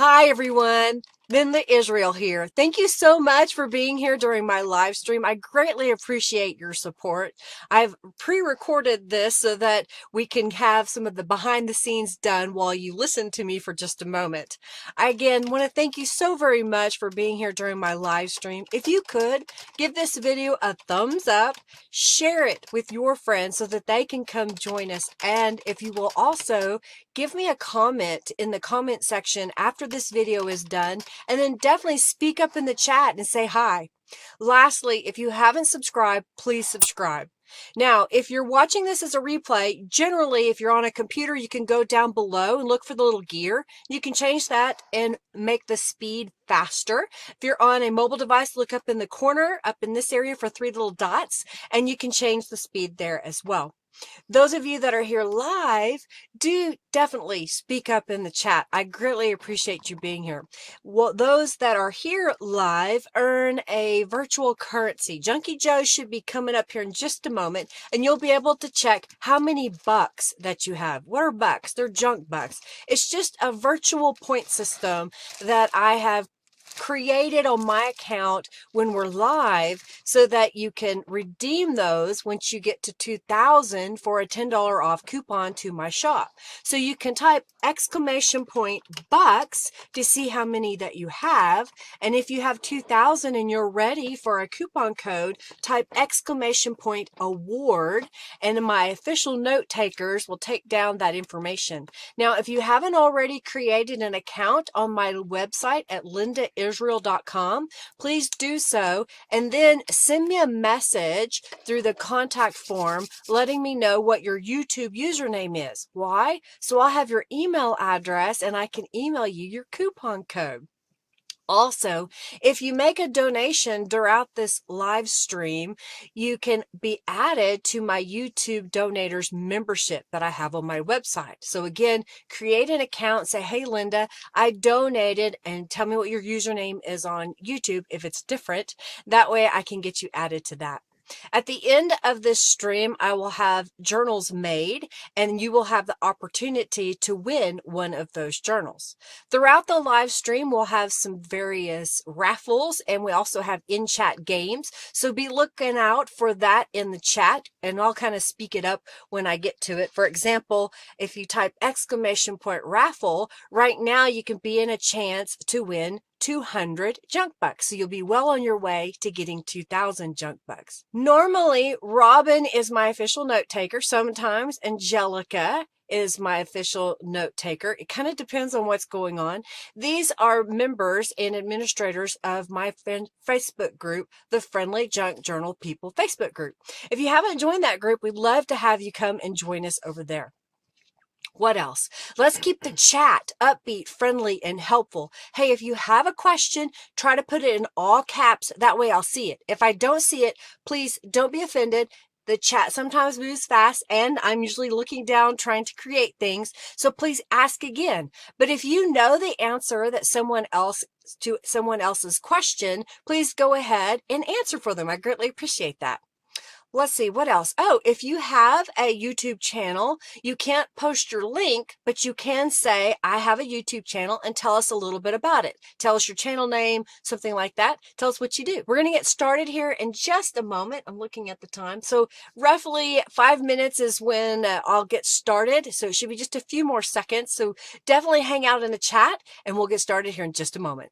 Hi everyone, Linda Israel here. Thank you so much for being here during my live stream. I greatly appreciate your support. I've pre-recorded this so that we can have some of the behind the scenes done while you listen to me for just a moment. I again want to thank you so very much for being here during my live stream. If you could, give this video a thumbs up, share it with your friends so that they can come join us. And if you will also give me a comment in the comment section after this video is done, and then definitely speak up in the chat and say hi. Lastly, if you haven't subscribed, please subscribe. Now, if you're watching this as a replay, generally, if you're on a computer, you can go down below and look for the little gear. You can change that and make the speed faster. If you're on a mobile device, look up in the corner, up in this area for 3 little dots, and you can change the speed there as well. Those of you that are here live, do definitely speak up in the chat. I greatly appreciate you being here. Well, those that are here live earn a virtual currency. Junkie Joe should be coming up here in just a moment, and you'll be able to check how many bucks that you have. What are bucks? They're junk bucks. It's just a virtual point system that I have created on my account when we're live so that you can redeem those once you get to 2,000 for a $10 off coupon to my shop. So you can type exclamation point bucks to see how many that you have. And if you have 2,000 and you're ready for a coupon code, type exclamation point award, and my official note takers will take down that information. Now, if you haven't already created an account on my website at lindaisrael.com, please do so, and then send me a message through the contact form letting me know what your YouTube username is. Why? So I'll have your email address and I can email you your coupon code. Also, if you make a donation throughout this live stream, you can be added to my YouTube donators membership that I have on my website. So again, create an account, say, hey, Linda, I donated, and tell me what your username is on YouTube if it's different. That way I can get you added to that. At the end of this stream, I will have journals made, and you will have the opportunity to win one of those journals. Throughout the live stream, we'll have some various raffles, and we also have in-chat games. So be looking out for that in the chat, and I'll kind of speak it up when I get to it. For example, if you type exclamation point raffle, right now you can be in a chance to win 200 junk bucks. So you'll be well on your way to getting 2,000 junk bucks. Normally, Robin is my official note taker. Sometimes Angelica is my official note taker. It kind of depends on what's going on. These are members and administrators of my Facebook group, the Friendly Junk Journal People Facebook group. If you haven't joined that group, we'd love to have you come and join us over there. What else? Let's keep the chat upbeat, friendly, and helpful. Hey, if you have a question, try to put it in all caps. That way I'll see it. If I don't see it, please don't be offended. The chat sometimes moves fast, and I'm usually looking down trying to create things. So please ask again. But if you know the answer that someone else's question, please go ahead and answer for them. I greatly appreciate that. Let's see, what else? Oh, if you have a YouTube channel, you can't post your link, but you can say, I have a YouTube channel, and tell us a little bit about it. Tell us your channel name, something like that. Tell us what you do. We're going to get started here in just a moment. I'm looking at the time. So roughly 5 minutes is when I'll get started. So it should be just a few more seconds. So definitely hang out in the chat, and we'll get started here in just a moment.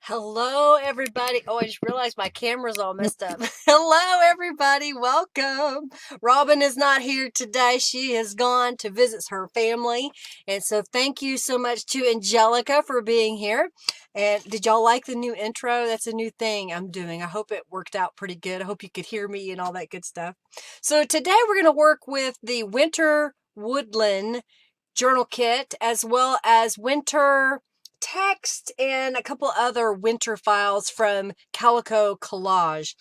Hello, everybody. Oh, I just realized my camera's all messed up. Hello, everybody. Welcome. Robin is not here today. She has gone to visit her family. And so thank you so much to Angelica for being here. And did y'all like the new intro? That's a new thing I'm doing. I hope it worked out pretty good. I hope you could hear me and all that good stuff. So today we're going to work with the Winter Woodland Journal Kit, as well as Winter text and a couple other winter files from Calico Collage.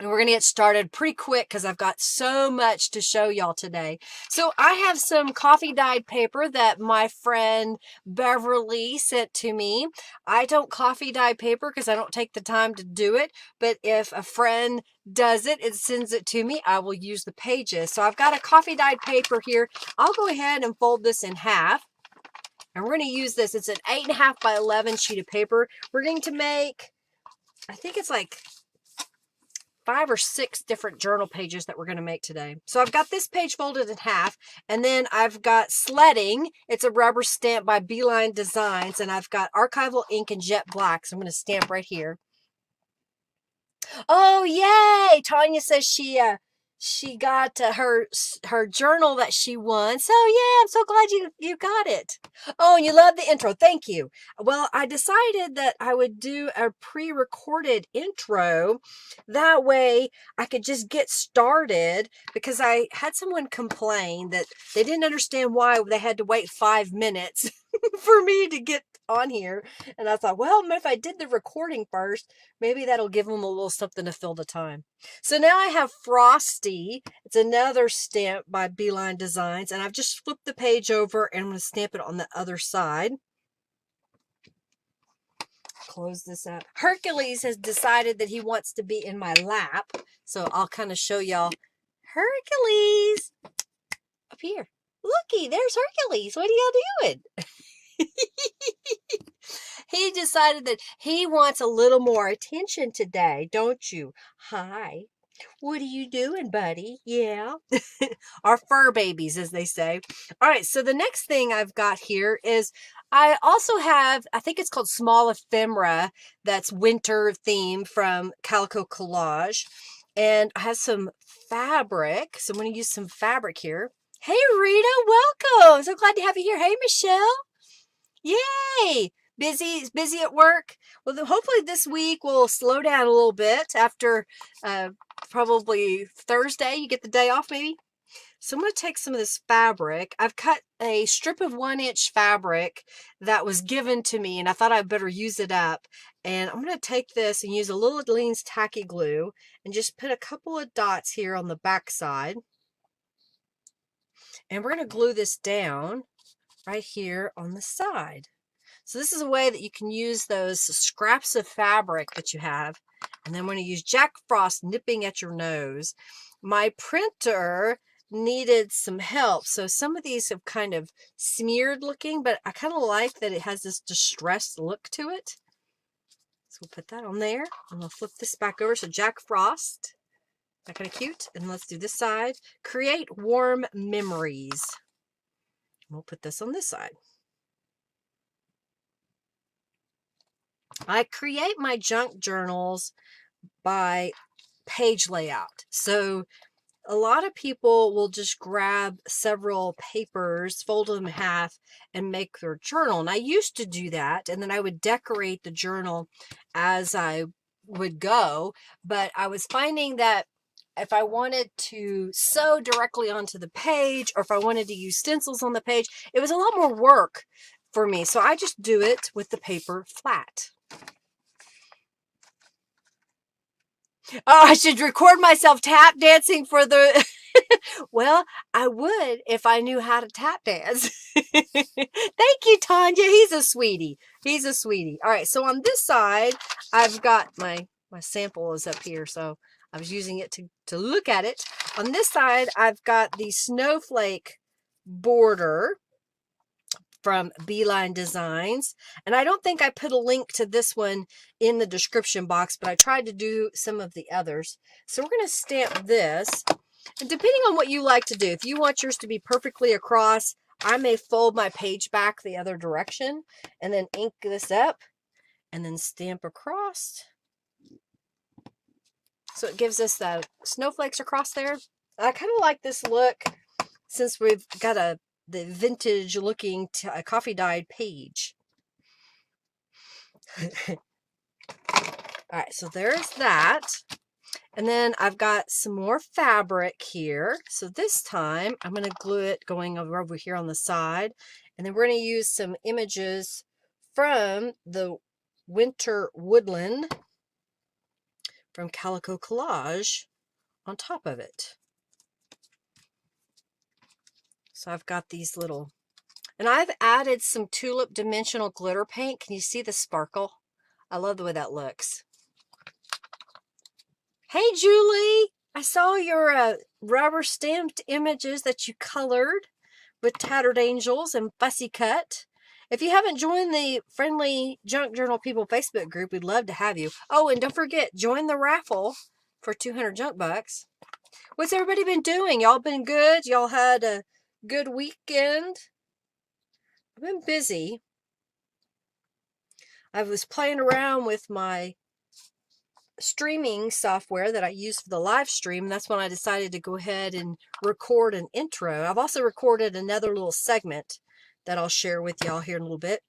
And we're going to get started pretty quick because I've got so much to show y'all today. So I have some coffee dyed paper that my friend Beverly sent to me. I don't coffee dye paper because I don't take the time to do it. But if a friend does it, it sends it to me, I will use the pages. So I've got a coffee dyed paper here. I'll go ahead and fold this in half. And we're going to use this. It's an 8.5 by 11 sheet of paper. We're going to make, I think it's like 5 or 6 different journal pages that we're going to make today. So I've got this page folded in half, and then I've got Sledding. It's a rubber stamp by Beeline Designs, and I've got archival ink and jet black. So I'm going to stamp right here. Oh, yay! Tanya says she got her journal that she won. So yeah, I'm so glad you got it. Oh, and you love the intro. Thank you. Well, I decided that I would do a pre-recorded intro. That way I could just get started, because I had someone complain that they didn't understand why they had to wait 5 minutes for me to get on here. And I thought, well, if I did the recording first, maybe that'll give them a little something to fill the time. So now I have Frosty. It's another stamp by Beeline Designs, and I've just flipped the page over and I'm going to stamp it on the other side. Close this up. Hercules has decided that he wants to be in my lap, so I'll kind of show y'all. Hercules! Up here. Looky, there's Hercules. What are y'all doing? He decided that he wants a little more attention today, don't you? Hi. What are you doing, buddy? Yeah. Our fur babies, as they say. All right, so the next thing I've got here is I also have, I think it's called Small Ephemera, that's winter theme from Calico Collage. And I have some fabric, so I'm going to use some fabric here. Hey, Rita, welcome. So glad to have you here. Hey, Michelle. Yay! Busy at work? Well, then hopefully this week will slow down a little bit after probably Thursday. You get the day off maybe. So I'm going to take some of this fabric. I've cut a strip of 1-inch fabric that was given to me, and I thought I'd better use it up. And I'm going to take this and use a little Lean's tacky glue and just put a couple of dots here on the back side. And we're going to glue this down right here on the side. So this is a way that you can use those scraps of fabric that you have. And then I'm going to use Jack Frost nipping at your nose. My printer needed some help. So some of these have kind of smeared looking, but I kind of like that it has this distressed look to it. So we'll put that on there. I'm going to flip this back over. So Jack Frost. That kind of cute. And let's do this side. Create warm memories. We'll put this on this side. I create my junk journals by page layout. So a lot of people will just grab several papers, fold them in half, and make their journal. And I used to do that, and then I would decorate the journal as I would go. But I was finding that if I wanted to sew directly onto the page, or if I wanted to use stencils on the page, it was a lot more work for me. So I just do it with the paper flat. Oh, I should record myself tap dancing for the... Well, I would if I knew how to tap dance. Thank you, Tanya. He's a sweetie. He's a sweetie. All right, so on this side, I've got my sample is up here, so I was using it to look at it. On this side, I've got the snowflake border from Beeline Designs. And I don't think I put a link to this one in the description box, but I tried to do some of the others. So we're going to stamp this. And depending on what you like to do, if you want yours to be perfectly across, I may fold my page back the other direction and then ink this up and then stamp across. So it gives us the snowflakes across there. I kind of like this look since we've got the vintage looking coffee dyed page. All right, so there's that. And then I've got some more fabric here. So this time I'm going to glue it going over here on the side. And then we're going to use some images from the Winter Woodland from Calico Collage on top of it. So I've got these little, and I've added some tulip dimensional glitter paint. Can you see the sparkle? I love the way that looks. Hey, Julie, I saw your rubber stamped images that you colored with Tattered Angels and Fussy Cut. If you haven't joined the Friendly Junk Journal People Facebook group, we'd love to have you. Oh, and don't forget, join the raffle for 200 junk bucks. What's everybody been doing? Y'all been good? Y'all had a good weekend? I've been busy. I was playing around with my streaming software that I use for the live stream. That's when I decided to go ahead and record an intro. I've also recorded another little segment that I'll share with y'all here in a little bit.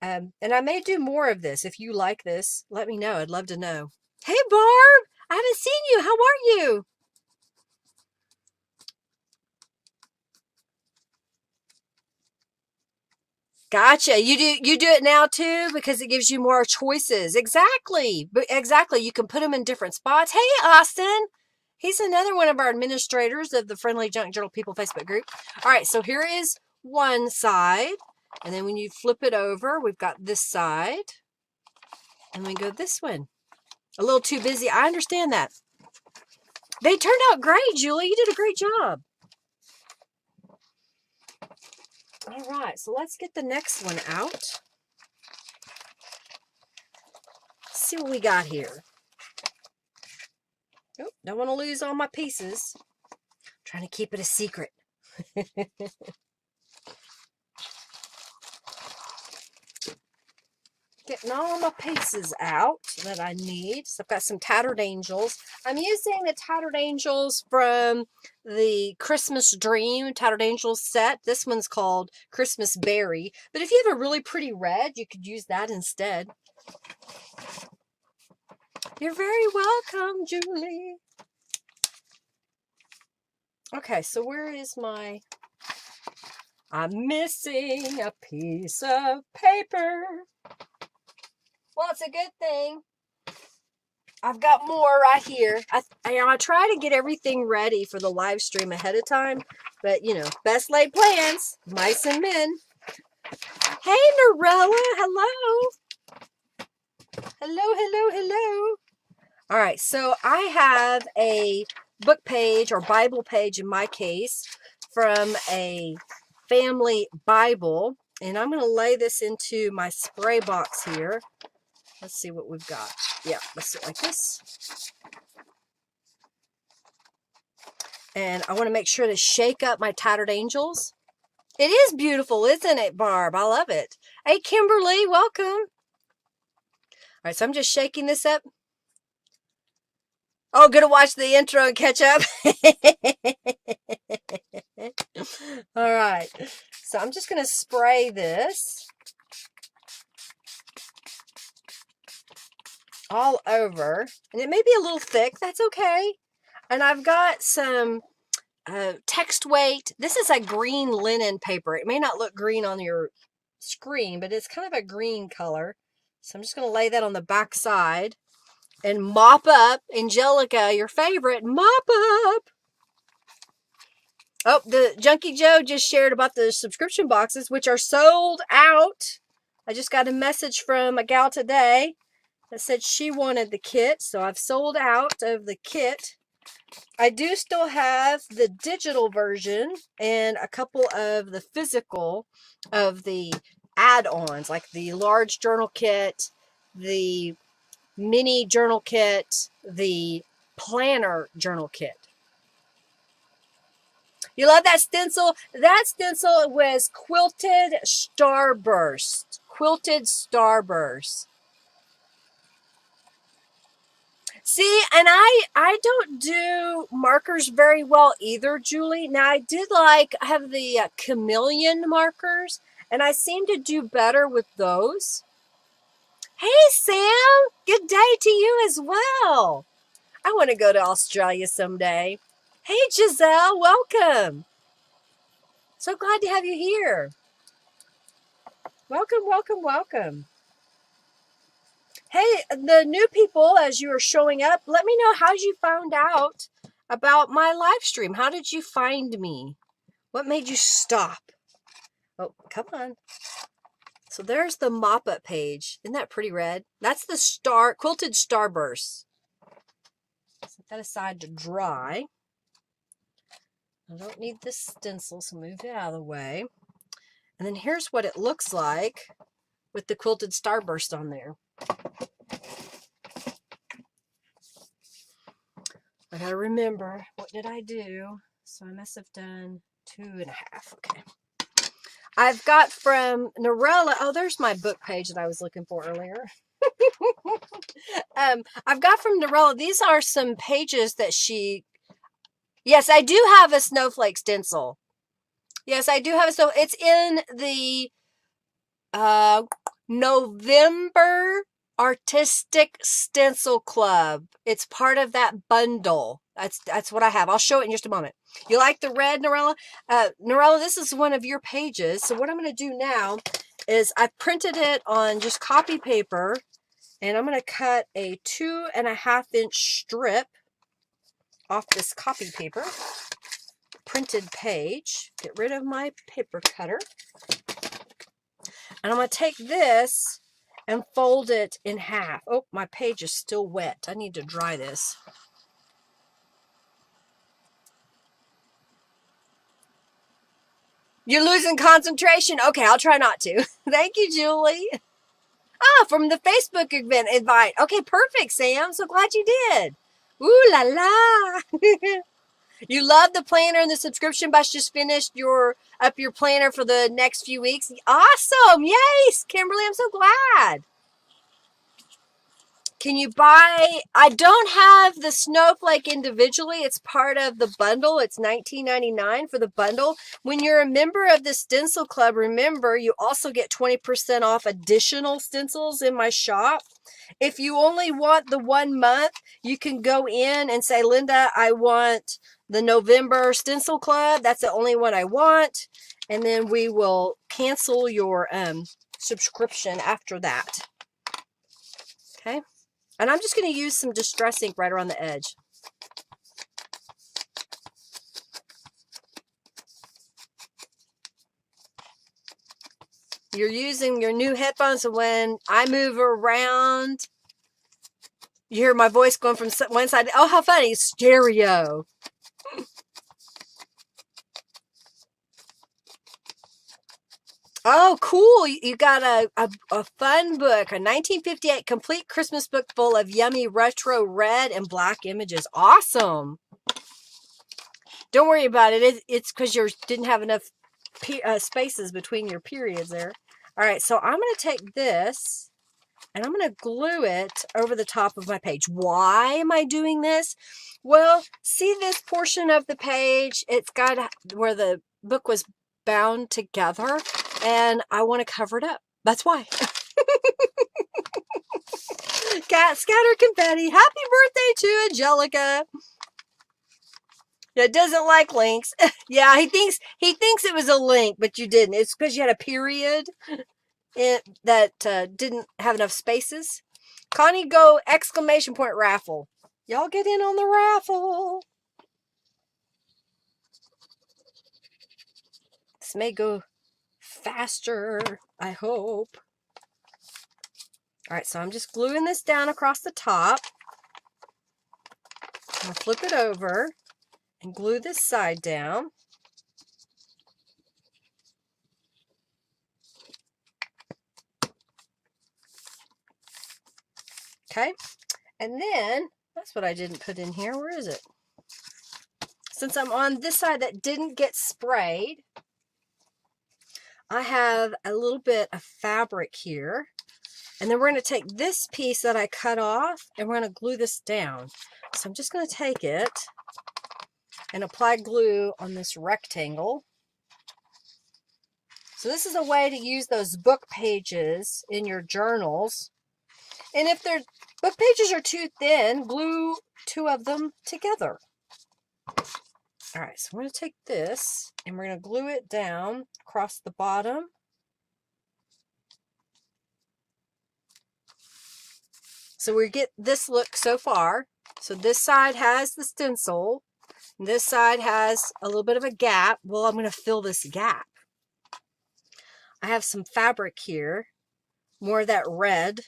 And I may do more of this. If you like this, let me know. I'd love to know. Hey, Barb! I haven't seen you. How are you? Gotcha. You do it now too because it gives you more choices. Exactly. But exactly. You can put them in different spots. Hey, Austin. He's another one of our administrators of the Friendly Junk Journal People Facebook group. All right. So here is one side. And then when you flip it over, we've got this side. And we go this one. A little too busy. I understand that. They turned out great, Julie. You did a great job. All right, so let's get the next one out. Let's see what we got here. Oh, don't want to lose all my pieces. I'm trying to keep it a secret. Getting all my pieces out that I need. So I've got some Tattered Angels. I'm using the Tattered Angels from the Christmas Dream Tattered Angels set. This one's called Christmas Berry. But if you have a really pretty red, you could use that instead. You're very welcome, Julie. Okay, so where is my... I'm missing a piece of paper. Well, it's a good thing. I've got more right here. I try to get everything ready for the live stream ahead of time, but you know, best laid plans, mice and men. Hey, Norella, hello. Hello. All right, so I have a book page or Bible page in my case from a family Bible, and I'm going to lay this into my spray box here. Let's see what we've got. Yeah, let's do it like this. And I want to make sure to shake up my Tattered Angels. It is beautiful, isn't it, Barb? I love it. Hey, Kimberly, welcome. All right, so I'm just shaking this up. Oh, gonna watch the intro and catch up. All right, so I'm just gonna spray this all over, and it may be a little thick. That's okay. And I've got some text weight. This is a green linen paper. It may not look green on your screen, but it's kind of a green color. So I'm just going to lay that on the back side and mop up. Angelica, your favorite, mop up. Oh, the Junkie Joe just shared about the subscription boxes, which are sold out. I just got a message from a gal today that said she wanted the kit, so I've sold out of the kit. I do still have the digital version and a couple of the physical of the add-ons, like the large journal kit, the mini journal kit, the planner journal kit. You love that stencil? That stencil was Quilted Starburst. Quilted Starburst. See, and I don't do markers very well either, Julie. Now, I did have the chameleon markers, and I seem to do better with those. Hey, Sam, good day to you as well. I want to go to Australia someday. Hey, Giselle, welcome. So glad to have you here. Welcome. Hey, the new people, as you are showing up, let me know how you found out about my live stream. How did you find me? What made you stop? Oh, come on. So there's the mop-up page. Isn't that pretty red? That's the Quilted Starburst. Set that aside to dry. I don't need this stencil, so move it out of the way. And then here's what it looks like with the quilted starburst on there. I gotta remember, what did I do? So I must have done 2.5. Okay. I've got from Norella. Oh, there's my book page that I was looking for earlier. I've got from Norella. These are some pages that she. Yes, I do have a snowflake stencil. Yes, I do have a snow. It's in the November Artistic Stencil Club. It's part of that bundle. That's what I have. I'll show it in just a moment. You like the red, Norella? Norella, this is one of your pages. So what I'm going to do now is I printed it on just copy paper, and I'm going to cut a 2.5-inch strip off this copy paper. Printed page. Get rid of my paper cutter. And I'm going to take this and fold it in half. Oh, my page is still wet. I need to dry this. You're losing concentration. Okay, I'll try not to. Thank you, Julie. Ah, from the Facebook event invite. Okay, perfect, Sam. So glad you did. Ooh la la. You love the planner and the subscription box. Just finished your planner for the next few weeks. Awesome. Yes, Kimberly, I'm so glad. Can you buy? I don't have the snowflake individually. It's part of the bundle. It's $19.99 for the bundle. When you're a member of the Stencil Club, remember you also get 20% off additional stencils in my shop. If you only want the 1 month, you can go in and say, Linda, I want the November Stencil Club. That's the only one I want. And then we will cancel your subscription after that. Okay. And I'm just going to use some Distress ink right around the edge. You're using your new headphones, so when I move around, you hear my voice going from one side. Oh, how funny. Stereo. Oh, cool. You got a fun book, a 1958 complete Christmas book full of yummy retro red and black images. Awesome. Don't worry about it. It's because you didn't have enough spaces between your periods there. All right, so I'm going to take this and I'm going to glue it over the top of my page. Why am I doing this? Well, see this portion of the page? It's got where the book was bound together, and I want to cover it up. That's why. Cat scatter confetti. Happy birthday to Angelica. It doesn't like links. Yeah, he thinks it was a link, but you didn't. It's because you had a period that didn't have enough spaces. Connie, go ! Raffle. Y'all get in on the raffle. This may go faster, I hope. All right, so I'm just gluing this down across the top. I'll flip it over and glue this side down. Okay, and then, that's what I didn't put in here. Where is it? Since I'm on this side that didn't get sprayed, I have a little bit of fabric here. And then we're going to take this piece that I cut off and we're going to glue this down. So I'm just going to take it and apply glue on this rectangle. So this is a way to use those book pages in your journals. And if their book pages are too thin, glue 2 of them together. All right, so we're going to take this and we're going to glue it down across the bottom. So we get this look so far. So this side has the stencil. This side has a little bit of a gap. Well, I'm going to fill this gap. I have some fabric here, more of that red.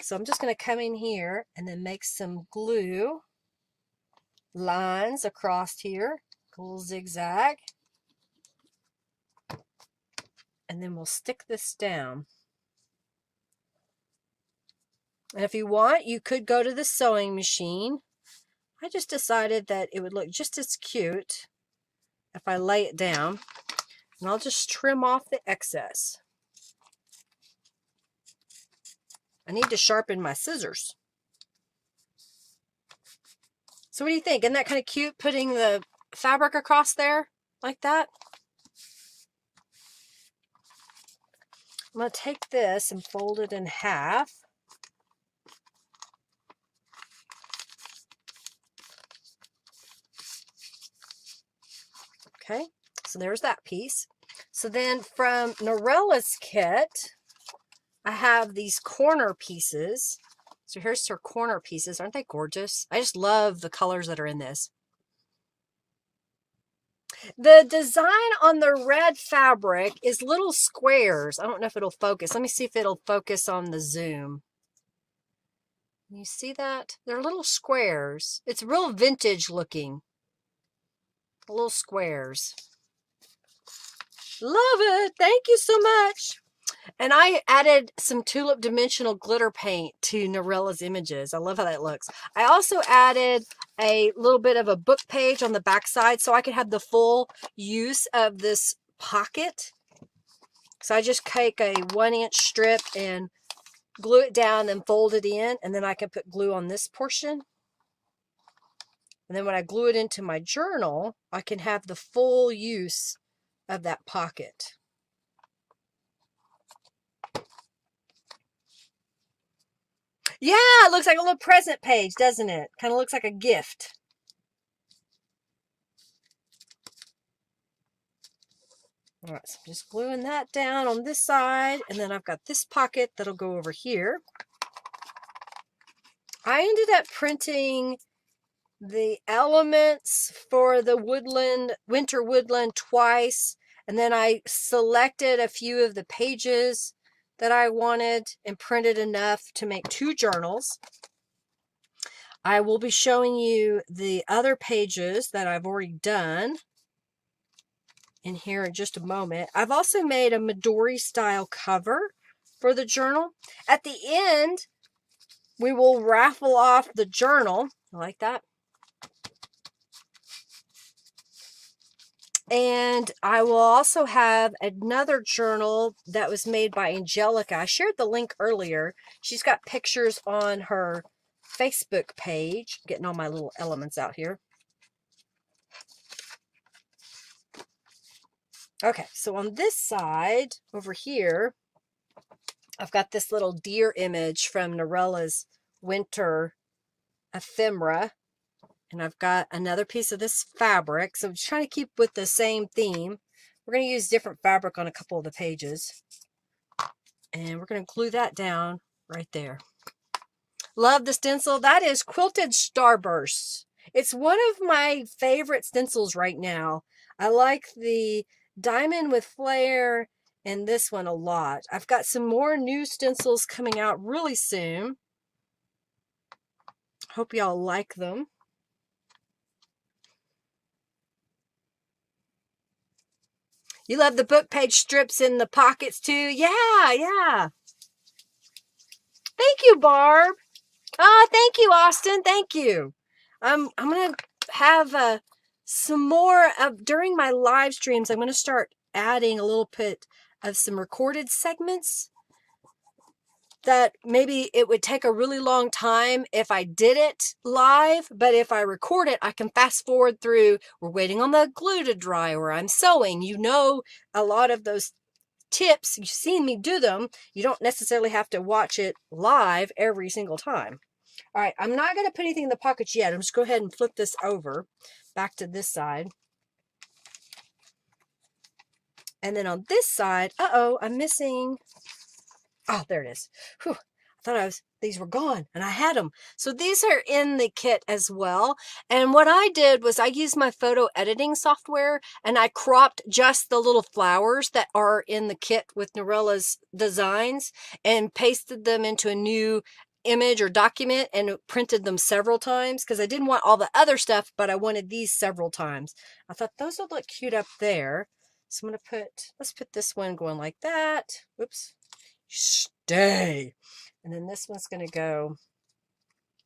So I'm just going to come in here and then make some glue lines across here. A little zigzag. And then we'll stick this down. And if you want, you could go to the sewing machine. I just decided that it would look just as cute if I lay it down. And I'll just trim off the excess. I need to sharpen my scissors. So what do you think? Isn't that kind of cute, putting the fabric across there like that? I'm going to take this and fold it in half. Okay, so there's that piece. So then from Norella's kit, I have these corner pieces. So here's her corner pieces. Aren't they gorgeous? I just love the colors that are in this. The design on the red fabric is little squares. I don't know if it'll focus. Let me see if it'll focus on the zoom. Can you see that? They're little squares. It's real vintage looking. Little squares. Love it. Thank you so much. And I added some tulip dimensional glitter paint to Norella's images. I love how that looks. I also added a little bit of a book page on the back side so I could have the full use of this pocket. So I just take a 1-inch strip and glue it down and fold it in, and then I can put glue on this portion. And then when I glue it into my journal, I can have the full use of that pocket. Yeah, it looks like a little present page, doesn't it? Kind of looks like a gift. All right, so I'm just gluing that down on this side, and then I've got this pocket that'll go over here. I ended up printing the elements for the Winter Woodland twice, and then I selected a few of the pages that I wanted and printed enough to make 2 journals. I will be showing you the other pages that I've already done in here in just a moment. I've also made a Midori style cover for the journal. At the end, we will raffle off the journal. I like that. And I will also have another journal that was made by Angelica. I shared the link earlier. She's got pictures on her Facebook page. Getting all my little elements out here. Okay, so on this side over here, I've got this little deer image from Norella's Winter Ephemera. And I've got another piece of this fabric. So I'm just trying to keep with the same theme. We're going to use different fabric on a couple of the pages. And we're going to glue that down right there. Love the stencil. That is Quilted Starbursts. It's one of my favorite stencils right now. I like the Diamond with Flare and this one a lot. I've got some more new stencils coming out really soon. Hope y'all like them. You love the book page strips in the pockets too? Yeah. Thank you, Barb. Oh, thank you, Austin. Thank you. I'm going to have some more of, during my live streams, I'm going to start adding a little bit of some recorded segments that maybe it would take a really long time if I did it live, but if I record it, I can fast forward through. We're waiting on the glue to dry, or I'm sewing. You know, a lot of those tips, you've seen me do them. You don't necessarily have to watch it live every single time. All right, I'm not going to put anything in the pockets yet. I'm just go ahead and flip this over back to this side. And then on this side, I'm missing. Oh, there it is. Whew. I thought these were gone and I had them. So these are in the kit as well. And what I did was I used my photo editing software and I cropped just the little flowers that are in the kit with Norella's designs and pasted them into a new image or document and printed them several times because I didn't want all the other stuff, but I wanted these several times. I thought those would look cute up there. So I'm going to let's put this one going like that. Whoops. Stay. And then this one's going to go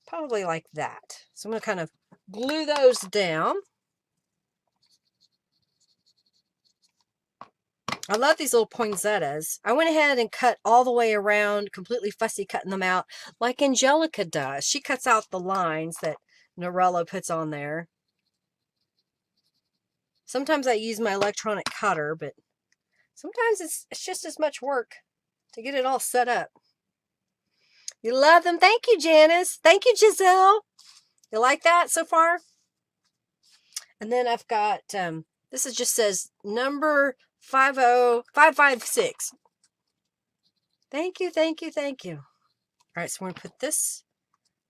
probably like that. So I'm going to kind of glue those down. I love these little poinsettias. I went ahead and cut all the way around, completely fussy cutting them out like Angelica does. She cuts out the lines that Norella puts on there. Sometimes I use my electronic cutter, but sometimes it's just as much work to get it all set up. You love them. Thank you, Janice. Thank you, Giselle. You like that so far? And then I've got, this is just says number 50556. Thank you, thank you, thank you. All right, so we're going to put this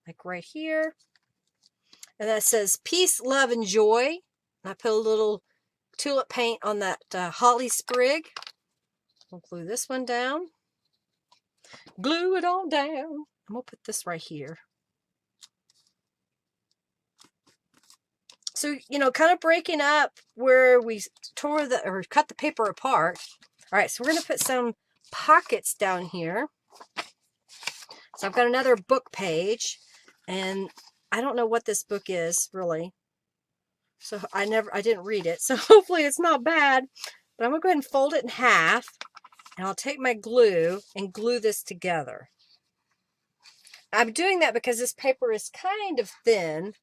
like right here. And that says peace, love, and joy. And I put a little tulip paint on that holly sprig. We'll glue this one down. Glue it all down. And we'll put this right here. So, you know, kind of breaking up where we cut the paper apart. All right, so we're going to put some pockets down here. So I've got another book page, and I don't know what this book is really. So I didn't read it. So hopefully it's not bad. But I'm going to go ahead and fold it in half, and I'll take my glue and glue this together. I'm doing that because this paper is kind of thin.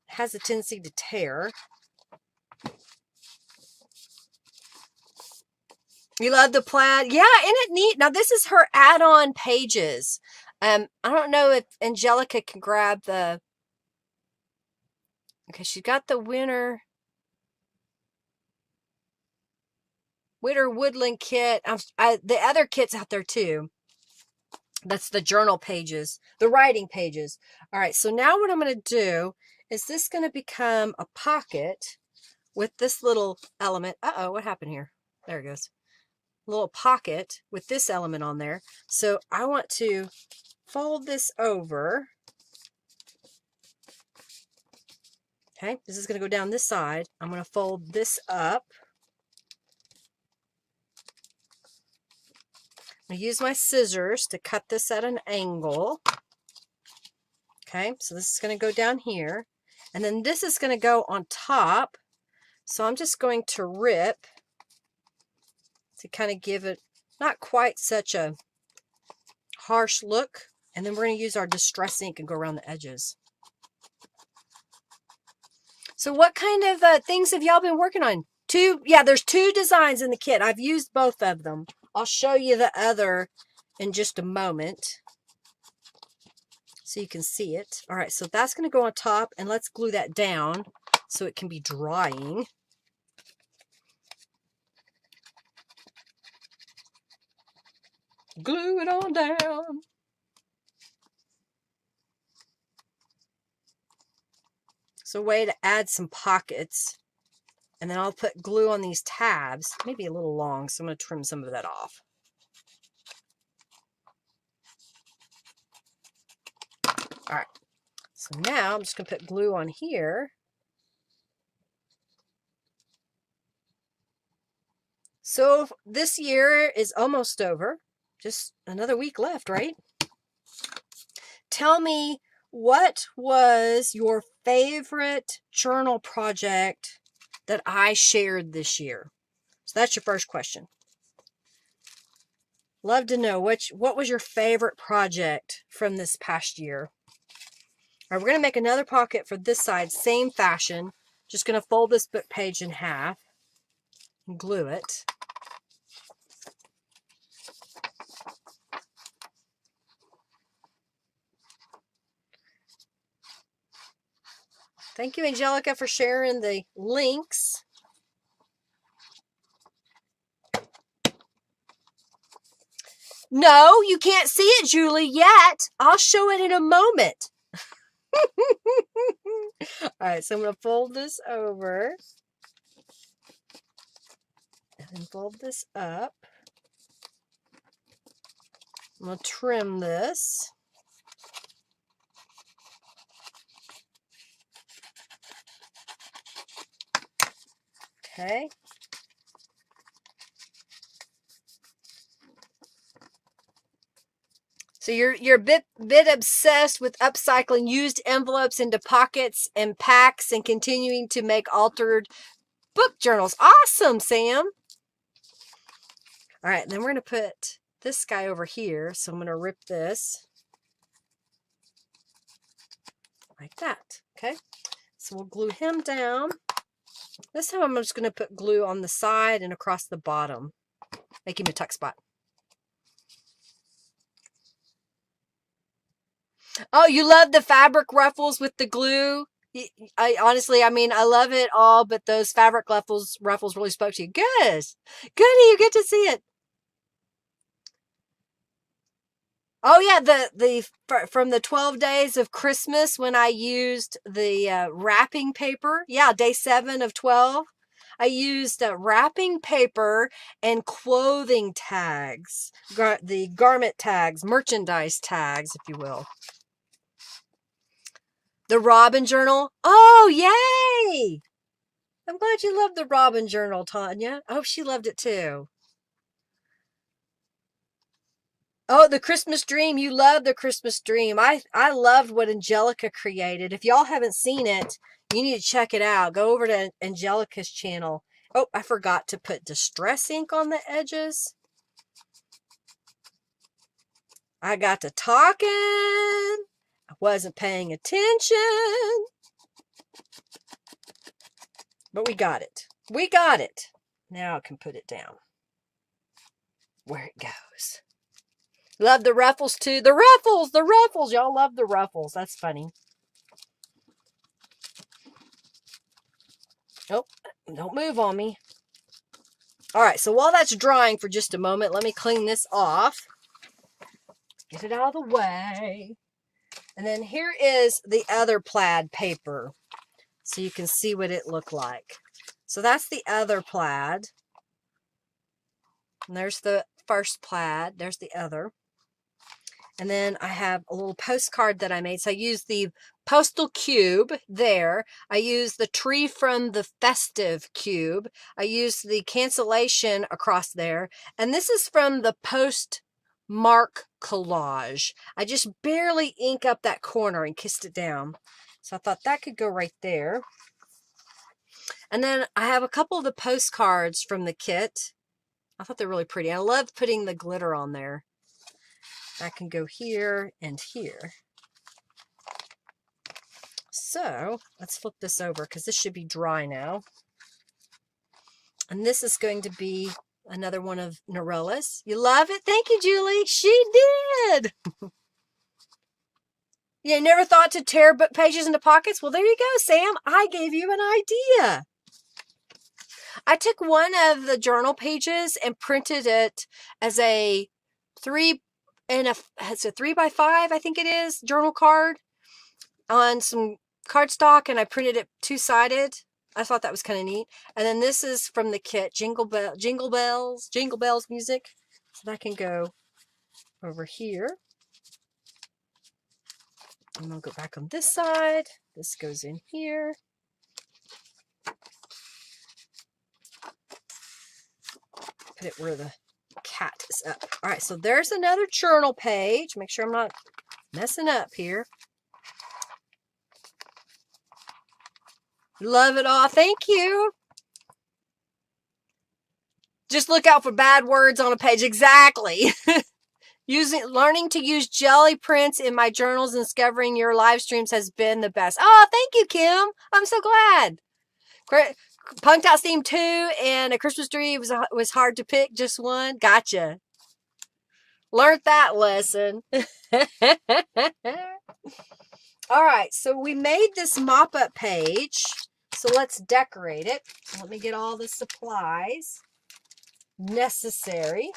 Has a tendency to tear. You love the plaid? Yeah, isn't it neat? Now this is her add-on pages. I don't know if Angelica can grab the... Okay, she got the Winter Woodland kit. The other kit's out there too. That's the journal pages, the writing pages. All right, so now what I'm going to do is this going to become a pocket with this little element. Uh-oh, what happened here? There it goes. A little pocket with this element on there. So I want to fold this over. Okay, this is going to go down this side. I'm going to fold this up. I'm going to use my scissors to cut this at an angle. Okay, so this is going to go down here. And then this is going to go on top. So I'm just going to rip to kind of give it not quite such a harsh look. And then we're going to use our distress ink and go around the edges. So what kind of things have y'all been working on? There's 2 designs in the kit. I've used both of them. I'll show you the other in just a moment so you can see it. All right, so that's going to go on top, and let's glue that down so it can be drying. Glue it on down. So a way to add some pockets. And then I'll put glue on these tabs. Maybe a little long, so I'm going to trim some of that off. All right. So now I'm just going to put glue on here. So this year is almost over. Just another week left, right? Tell me, what was your favorite journal project that I shared this year? So that's your first question. Love to know what was your favorite project from this past year. All right, we're going to make another pocket for this side, same fashion. Just going to fold this book page in half and glue it. Thank you, Angelica, for sharing the links. No, you can't see it, Julie, yet. I'll show it in a moment. All right, so I'm going to fold this over. And then fold this up. I'm going to trim this. Okay. So you're a bit obsessed with upcycling used envelopes into pockets and packs and continuing to make altered book journals. Awesome, Sam. All right, then we're going to put this guy over here. So I'm going to rip this like that. Okay, so we'll glue him down. This time I'm just going to put glue on the side and across the bottom. Make him a tuck spot. Oh, you love the fabric ruffles with the glue? I honestly, I mean, I love it all, but those fabric ruffles really spoke to you. Good. Good, you get to see it. Oh yeah, from the 12 days of Christmas when I used the wrapping paper. Yeah, day 7 of 12. I used wrapping paper and clothing tags, the garment tags, merchandise tags, if you will. The Robin Journal. Oh, yay! I'm glad you loved the Robin Journal, Tanya. I hope she loved it too. Oh, the Christmas Dream. You love the Christmas Dream. I loved what Angelica created. If y'all haven't seen it, you need to check it out. Go over to Angelica's channel. Oh, I forgot to put distress ink on the edges. I got to talking. I wasn't paying attention. But we got it. We got it. Now I can put it down where it goes. Love the ruffles too. The ruffles, the ruffles. Y'all love the ruffles. That's funny. Oh, don't move on me. All right, so while that's drying for just a moment, let me clean this off. Get it out of the way. And then here is the other plaid paper, so you can see what it looked like. So that's the other plaid. And there's the first plaid. There's the other. And then I have a little postcard that I made. So I used the postal cube there. I used the tree from the festive cube. I used the cancellation across there. And this is from the postmark collage. I just barely ink up that corner and kissed it down. So I thought that could go right there. And then I have a couple of the postcards from the kit. I thought they're really pretty. I love putting the glitter on there. That can go here and here. So let's flip this over because this should be dry now. And this is going to be another one of Norella's. You love it? Thank you, Julie. She did. You never thought to tear book pages into pockets? Well, there you go, Sam. I gave you an idea. I took one of the journal pages and printed it as a 3 by 5, I think it is, journal card on some cardstock, and I printed it 2-sided. I thought that was kind of neat. And then this is from the kit, Jingle Bells music. So that can go over here. And I'll go back on this side. This goes in here. Put it where the cat is up. All right, so there's another journal page. Make sure I'm not messing up here. Love it all. Thank you. Just look out for bad words on a page. Exactly. Learning to use jelly prints in my journals and discovering your live streams has been the best. Oh, thank you, Kim. I'm so glad. Punked Out Theme 2 and A Christmas Tree was hard to pick. Just one. Gotcha. Learned that lesson. All right, so we made this mop-up page. So let's decorate it. Let me get all the supplies necessary.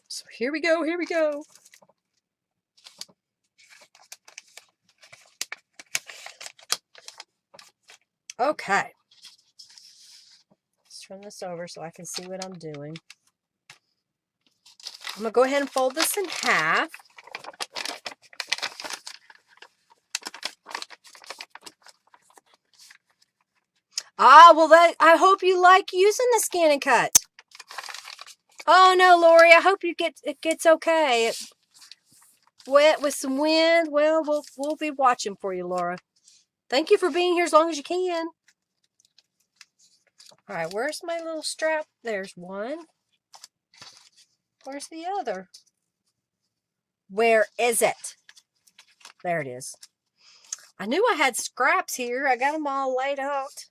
So here we go, here we go. Okay. Let's turn this over so I can see what I'm doing. I'm going to go ahead and fold this in half. Ah, well, I hope you like using the Scan and Cut. Oh no, Lori, I hope it gets okay. Wet with some wind. Well, we'll be watching for you, Laura. Thank you for being here as long as you can. All right, where's my little strap? There's one. Where's the other? Where is it? There it is. I knew I had scraps here. I got them all laid out.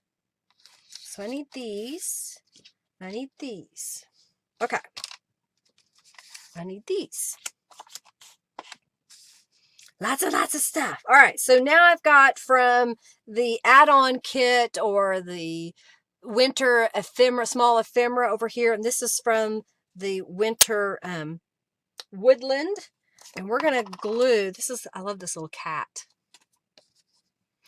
So I need these. I need these. Okay. I need these. Lots of stuff. All right. So now I've got from the add-on kit or the winter ephemera, small ephemera over here. And this is from the winter woodland. And we're going to glue. I love this little cat.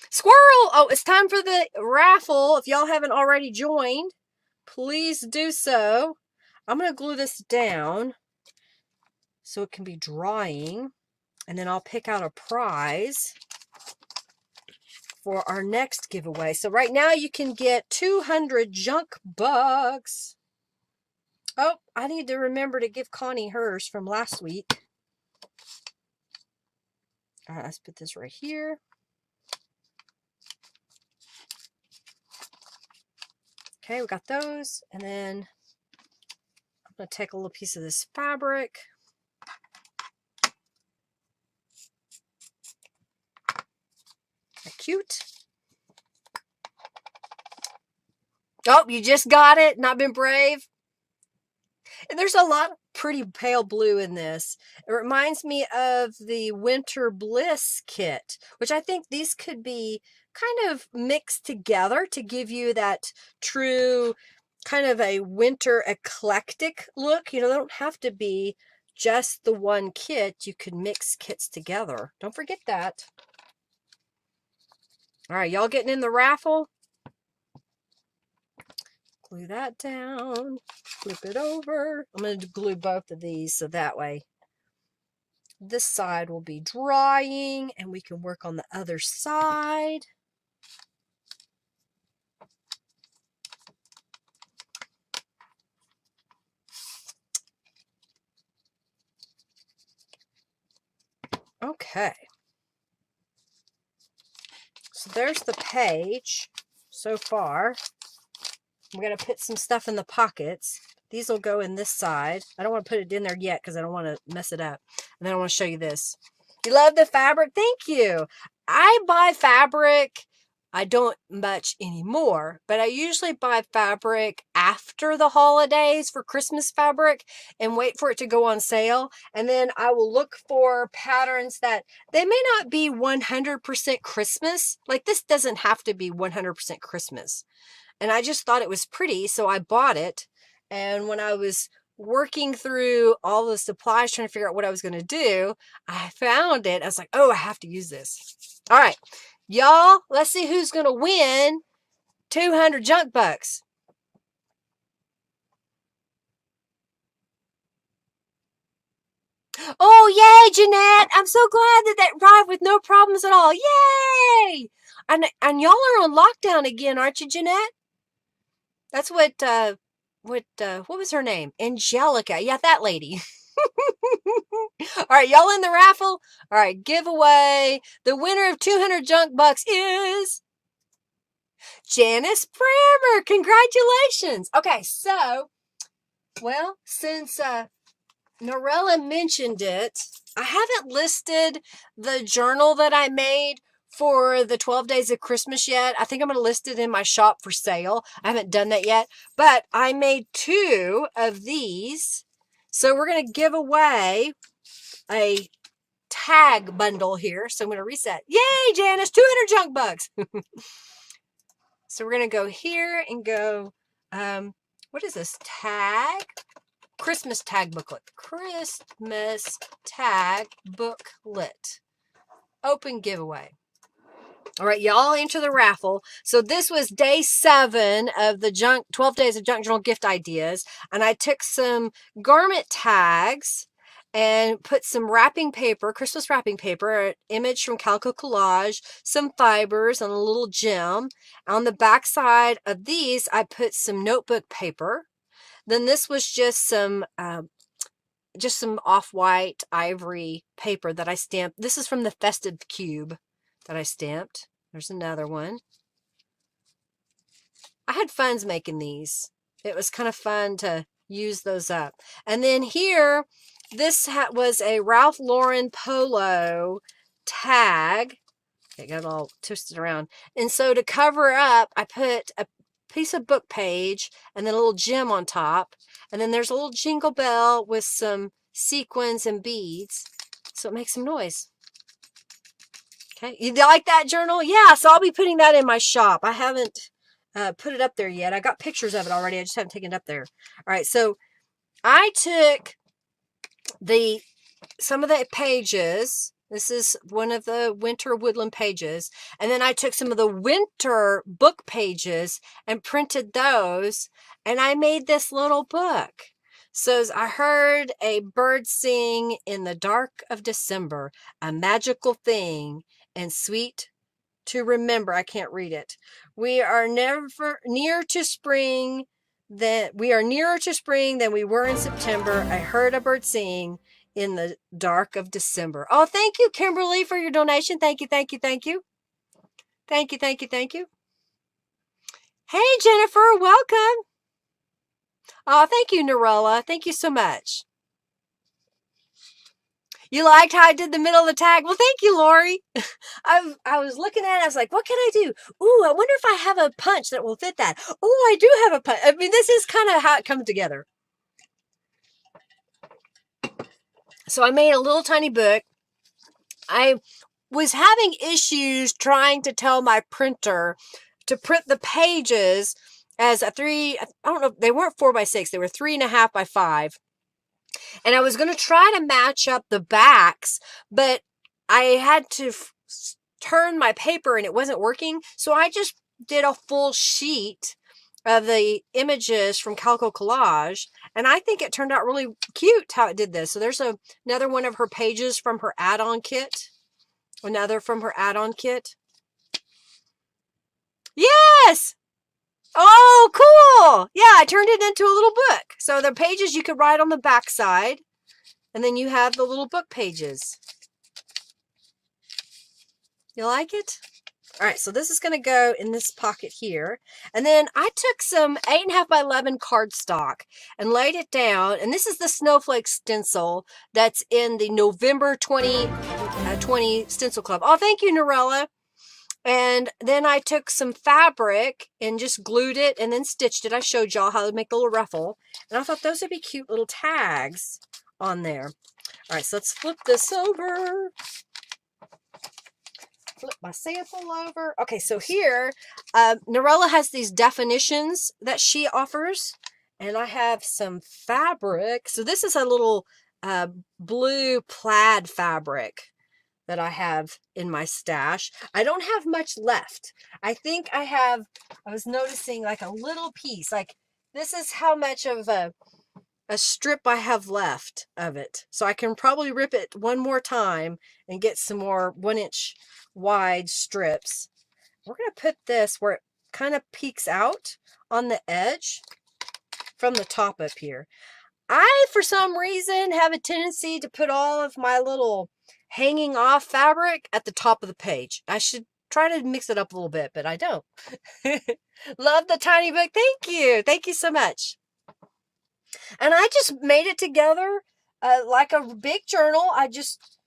Squirrel! Oh, it's time for the raffle. If y'all haven't already joined, please do so. I'm going to glue this down so it can be drying. And then I'll pick out a prize for our next giveaway. So right now you can get 200 junk bugs. Oh, I need to remember to give Connie hers from last week. All right, let's put this right here. Okay, we got those. And then I'm going to take a little piece of this fabric. Cute. Oh, you just got it. Not been brave. And there's a lot of pretty pale blue in this. It reminds me of the Winter Bliss kit, which I think these could be kind of mixed together to give you that true kind of a winter eclectic look. You know, they don't have to be just the one kit. You could mix kits together. Don't forget that. All right, y'all getting in the raffle? Glue that down, flip it over. I'm going to glue both of these so that way this side will be drying and we can work on the other side. Okay. So there's the page so far. I'm going to put some stuff in the pockets. These will go in this side. I don't want to put it in there yet because I don't want to mess it up. And then I want to show you this. You love the fabric? Thank you. I buy fabric. I don't much anymore, but I usually buy fabric after the holidays for Christmas fabric and wait for it to go on sale. And then I will look for patterns that they may not be 100% Christmas. Like this doesn't have to be 100% Christmas. And I just thought it was pretty, so I bought it. And when I was working through all the supplies, trying to figure out what I was going to do, I found it. I was like, oh, I have to use this. All right, y'all, let's see who's going to win 200 junk bucks. Oh, yay, Jeanette. I'm so glad that arrived with no problems at all. Yay. And y'all are on lockdown again, aren't you, Jeanette? That's what was her name? Angelica. Yeah, that lady. All right, y'all in the raffle? All right, giveaway. The winner of 200 junk bucks is Janice Brammer. Congratulations. Okay, so, well, since Norella mentioned it, I haven't listed the journal that I made for the 12 days of Christmas yet. I think I'm going to list it in my shop for sale. I haven't done that yet, but I made 2 of these. So we're going to give away a tag bundle here. So I'm going to reset. Yay, Janice, 200 junk bucks. So we're going to go here and go, what is this? Tag? Christmas tag booklet. Christmas tag booklet. Open giveaway. All right, y'all enter the raffle. So this was day 7 of the 12 days of junk journal gift ideas. And I took some garment tags and put some wrapping paper, Christmas wrapping paper, an image from Calico Collage, some fibers, and a little gem. On the back side of these, I put some notebook paper. Then this was just some off-white ivory paper that I stamped. This is from the Festive Cube that I stamped. There's another one. I had fun making these. It was kind of fun to use those up. And then here, this was a Ralph Lauren polo tag. It got all twisted around. And so to cover up, I put a piece of book page and then a little gem on top. And then there's a little jingle bell with some sequins and beads. So it makes some noise. Okay, you like that journal? Yeah, so I'll be putting that in my shop. I haven't put it up there yet. I got pictures of it already. I just haven't taken it up there. All right, so I took some of the pages. This is one of the Winter Woodland pages. And then I took some of the winter book pages and printed those. And I made this little book. So I heard a bird sing in the dark of December, a magical thing and sweet to remember. I can't read it. We are nearer to spring than we were in September. I heard a bird sing in the dark of December. Oh, thank you, Kimberly, for your donation. Thank you, thank you, thank you. Thank you, thank you, thank you. Hey, Jennifer, welcome. Oh, thank you, Norella. Thank you so much. You liked how I did the middle of the tag? Well, thank you, Lori. I was looking at it. I was like, what can I do? Ooh, I wonder if I have a punch that will fit that. Oh, I do have a punch. I mean, this is kind of how it comes together. So I made a little tiny book. I was having issues trying to tell my printer to print the pages as a 3, I don't know, they weren't 4x6, they were 3.5 by 5. And I was going to try to match up the backs, but I had to turn my paper and it wasn't working. So I just did a full sheet of the images from Calico Collage. And I think it turned out really cute how it did this. So there's another one of her pages from her add-on kit. Another from her add-on kit. Yes! Oh, cool. Yeah, I turned it into a little book. So the pages you could write on the back side. And then you have the little book pages. You like it? All right, so this is going to go in this pocket here. And then I took some 8.5 by 11 cardstock and laid it down. And this is the snowflakes stencil that's in the November 2020 Stencil Club. Oh, thank you, Norella. And then I took some fabric and just glued it and then stitched it. I showed y'all how to make the little ruffle. And I thought those would be cute little tags on there. All right, so let's flip this over. Flip my sample over. Okay, so here, Norella has these definitions that she offers. And I have some fabric. So this is a little blue plaid fabric that I have in my stash. I don't have much left. I think I was noticing like a little piece. Like this is how much of a strip I have left of it. So I can probably rip it one more time and get some more 1-inch wide strips. We're going to put this where it kind of peeks out on the edge from the top up here. I, for some reason, have a tendency to put all of my little hanging off fabric at the top of the page. I should try to mix it up a little bit, but I don't. Love the tiny book. Thank you. Thank you so much. And I just made it together like a big journal. I just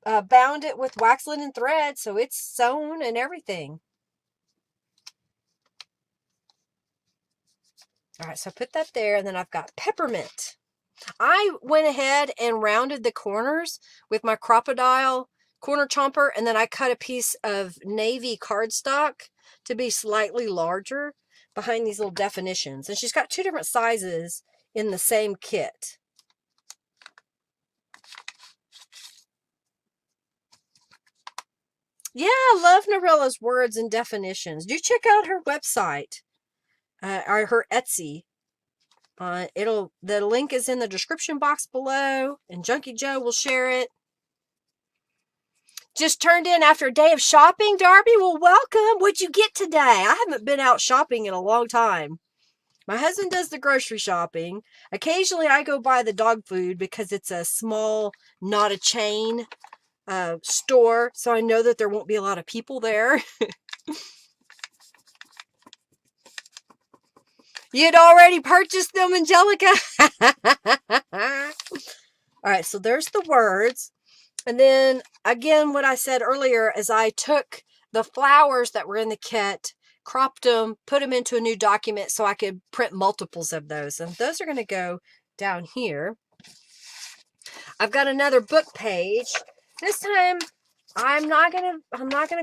bound it with wax linen thread, so it's sewn and everything. All right, so I put that there, and then I've got peppermint. I went ahead and rounded the corners with my crocodile corner chomper, and then I cut a piece of navy cardstock to be slightly larger behind these little definitions. And she's got 2 different sizes in the same kit. Yeah, I love Norella's words and definitions. Do check out her website or her Etsy. The link is in the description box below, and Junkie Joe will share it. Just turned in after a day of shopping, Darby. Well, welcome. What'd you get today? I haven't been out shopping in a long time. My husband does the grocery shopping. Occasionally, I go buy the dog food because it's a small, not a chain store, so I know that there won't be a lot of people there. You'd already purchased them, Angelica. All right, so there's the words. And then, again, what I said earlier is I took the flowers that were in the kit, cropped them, put them into a new document so I could print multiples of those. And those are going to go down here. I've got another book page. This time, I'm not gonna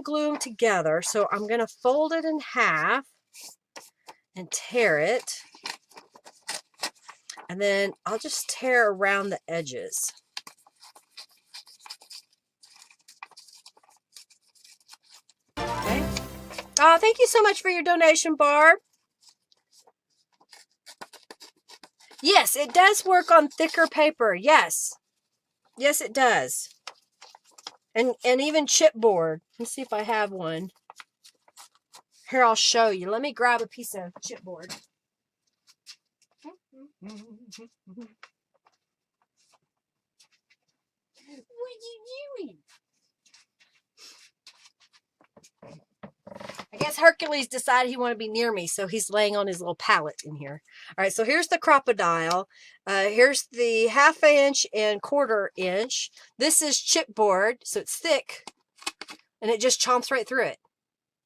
glue them together. So I'm going to fold it in half and tear it. And then I'll just tear around the edges. Okay. Oh, thank you so much for your donation, Barb. Yes, it does work on thicker paper. Yes. Yes, it does. And even chipboard. Let's see if I have one. Here, I'll show you. Let me grab a piece of chipboard. What are you doing? I guess Hercules decided he wanted to be near me, so he's laying on his little pallet in here. All right, so here's the crocodile. Here's the 1/2 inch and 1/4 inch. This is chipboard, so it's thick, and it just chomps right through it.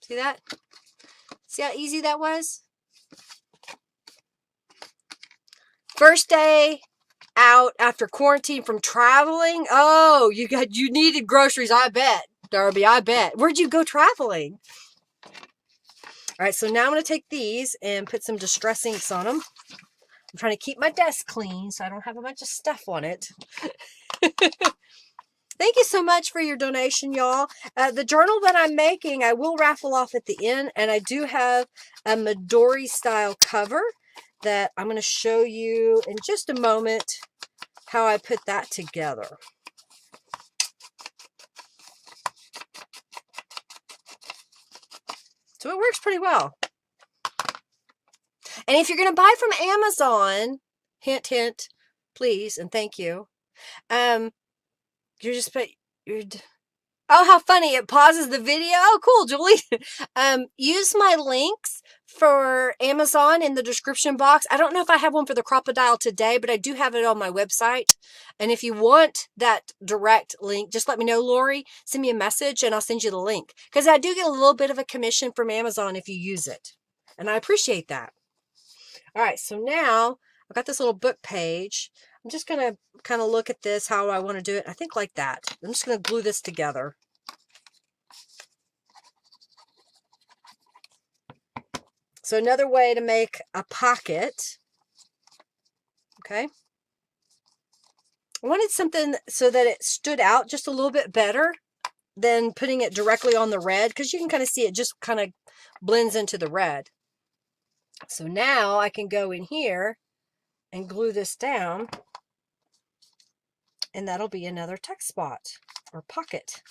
See that? See how easy that was? First day out after quarantine from traveling. Oh, you needed groceries, I bet, Darby, I bet. Where'd you go traveling? All right, so now I'm going to take these and put some distress inks on them. I'm trying to keep my desk clean so I don't have a bunch of stuff on it. Thank you so much for your donation, y'all. The journal that I'm making, I will raffle off at the end, and I do have a Midori style cover that I'm going to show you in just a moment how I put that together. So it works pretty well. And if you're going to buy from Amazon, hint, hint, please, and thank you. You're just, oh, how funny. It pauses the video. Oh, cool, Julie. Use my links for Amazon in the description box. I don't know if I have one for the crocodile today, but I do have it on my website. And if you want that direct link, just let me know, Lori. Send me a message and I'll send you the link. Because I do get a little bit of a commission from Amazon if you use it. And I appreciate that. All right, so now I've got this little book page. I'm just going to kind of look at this, how I want to do it. I think like that. I'm just going to glue this together. So another way to make a pocket. Okay. I wanted something so that it stood out just a little bit better than putting it directly on the red, because you can kind of see it just kind of blends into the red. So now I can go in here and glue this down, and that'll be another text spot or pocket.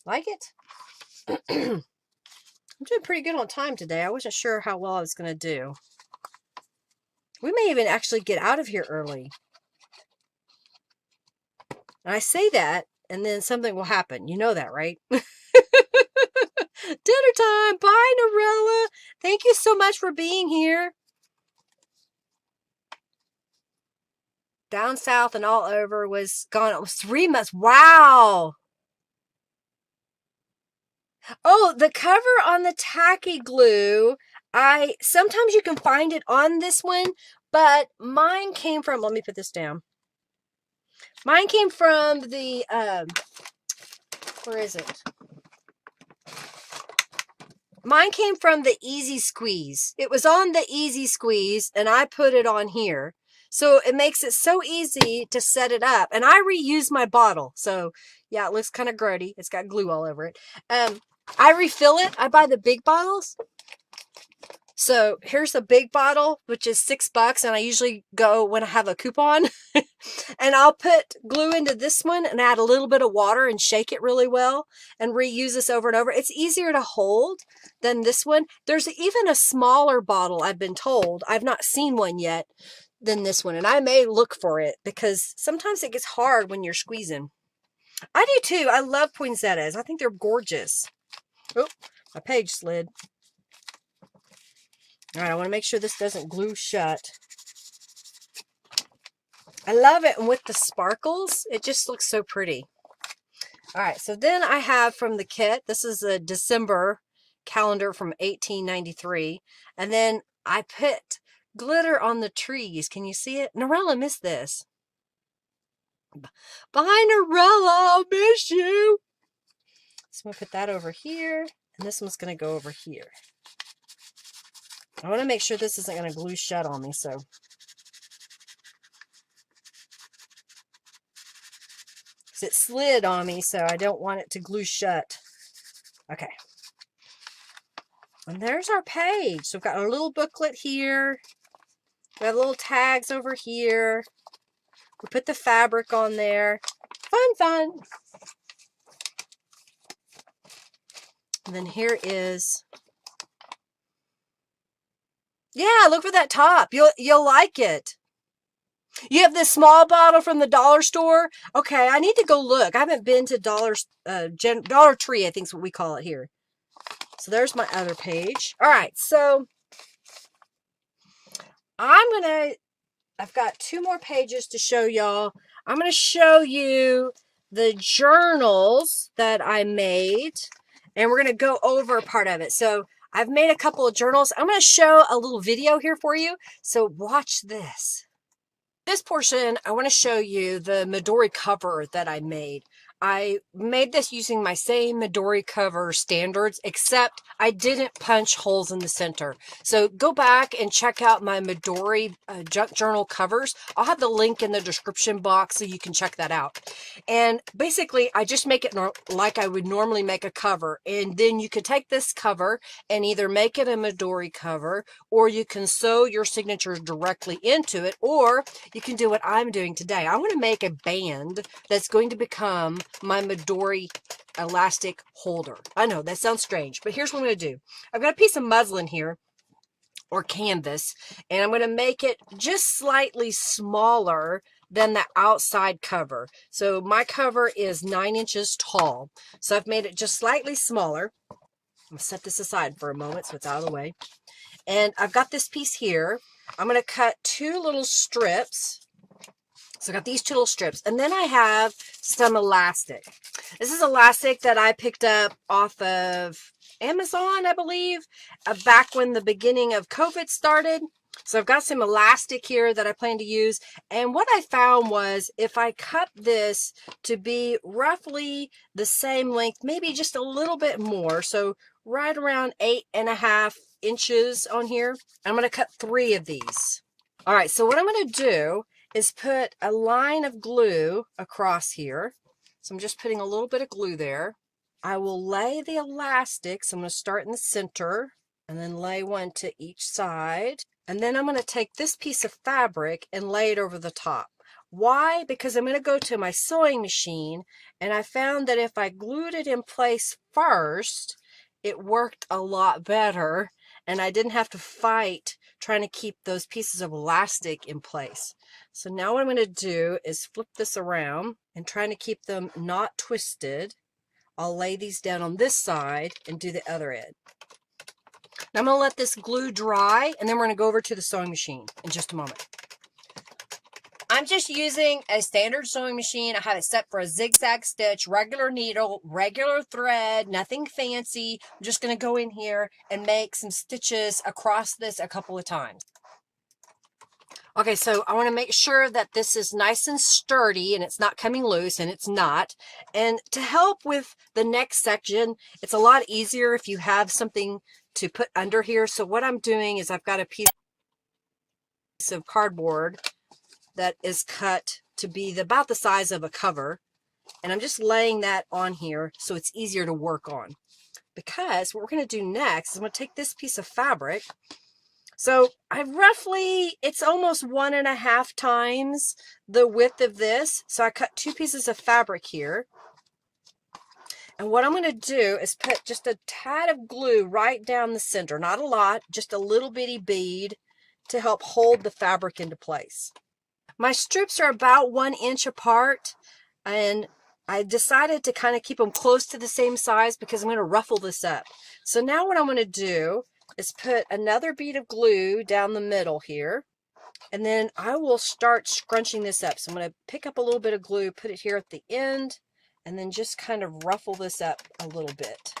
Like it? I'm doing pretty good on time today. I wasn't sure how well I was going to do. We may even actually get out of here early. And I say that, and then something will happen. You know that, right? Dinner time. Bye, Norella. Thank you so much for being here. Down south and all over was gone. It was 3 months. Wow. Oh, the cover on the tacky glue, sometimes you can find it on this one, but mine came from, let me put this down. Mine came from the, where is it? Mine came from the Easy Squeeze. It was on the Easy Squeeze, and I put it on here. So it makes it so easy to set it up. And I reuse my bottle. So, yeah, it looks kind of grody. It's got glue all over it. I refill it. I buy the big bottles. So here's a big bottle, which is $6, and I usually go when I have a coupon. And I'll put glue into this one and add a little bit of water and shake it really well and reuse this over and over. It's easier to hold than this one. There's even a smaller bottle, I've been told. I've not seen one yet than this one, and I may look for it because sometimes it gets hard when you're squeezing. I do too. I love poinsettias. I think they're gorgeous. Oh, my page slid. All right, I want to make sure this doesn't glue shut. I love it. And with the sparkles, it just looks so pretty. All right, so then I have from the kit, this is a December calendar from 1893. And then I put glitter on the trees. Can you see it? Norella missed this. Bye, Norella. I'll miss you. So I'm going to put that over here. And this one's going to go over here. I want to make sure this isn't going to glue shut on me, so. It slid on me, so I don't want it to glue shut. Okay. And there's our page. So we've got a little booklet here. We have little tags over here. We put the fabric on there. Fun, fun. And then here is... Yeah, look for that top. You'll like it. You have this small bottle from the dollar store. Okay, I need to go look. I haven't been to Dollar Tree, I think is what we call it here. So there's my other page. All right, so I've got 2 more pages to show y'all. I'm going to show you the journals that I made, and we're going to go over part of it. So I've made a couple of journals. I'm going to show a little video here for you. So watch this. This portion, I want to show you the Midori cover that I made. I made this using my same Midori cover standards, except I didn't punch holes in the center. So go back and check out my Midori junk journal covers. I'll have the link in the description box so you can check that out. And basically, I just make it like I would normally make a cover. And then you could take this cover and either make it a Midori cover, or you can sew your signatures directly into it, or you can do what I'm doing today. I'm going to make a band that's going to become my Midori elastic holder. I know that sounds strange, but here's what I'm going to do. I've got a piece of muslin here, or canvas, and I'm going to make it just slightly smaller than the outside cover. So my cover is 9 inches tall. So I've made it just slightly smaller. I'm going to set this aside for a moment so it's out of the way. And I've got this piece here. I'm going to cut 2 little strips. So I got these 2 little strips, and then I have some elastic. This is elastic that I picked up off of Amazon, I believe, back when the beginning of COVID started. So I've got some elastic here that I plan to use. And what I found was if I cut this to be roughly the same length, maybe just a little bit more, so right around 8.5 inches on here, I'm going to cut 3 of these. All right, so what I'm going to do is put a line of glue across here. So I'm just putting a little bit of glue there. I will lay the elastic. So I'm going to start in the center and then lay one to each side. And then I'm going to take this piece of fabric and lay it over the top. Why? Because I'm going to go to my sewing machine, and I found that if I glued it in place first, it worked a lot better, and I didn't have to fight trying to keep those pieces of elastic in place. So now what I'm going to do is flip this around and trying to keep them not twisted. I'll lay these down on this side and do the other end. Now I'm going to let this glue dry, and then we're going to go over to the sewing machine in just a moment. I'm just using a standard sewing machine. I have it set for a zigzag stitch, regular needle, regular thread, nothing fancy. I'm just going to go in here and make some stitches across this a couple of times. Okay, so I want to make sure that this is nice and sturdy and it's not coming loose, and it's not. And to help with the next section, it's a lot easier if you have something to put under here. So what I'm doing is I've got a piece of cardboard that is cut to be about the size of a cover, and I'm just laying that on here so it's easier to work on. because what we're going to do next is I'm going to take this piece of fabric. So it's almost 1.5 times the width of this. So I cut 2 pieces of fabric here. And what I'm going to do is put just a tad of glue right down the center. Not a lot, just a little bitty bead to help hold the fabric into place. My strips are about 1 inch apart, and I decided to kind of keep them close to the same size because I'm going to ruffle this up. So now what I'm going to do is put another bead of glue down the middle here, and then I will start scrunching this up. So I'm going to pick up a little bit of glue, put it here at the end, and then just kind of ruffle this up a little bit.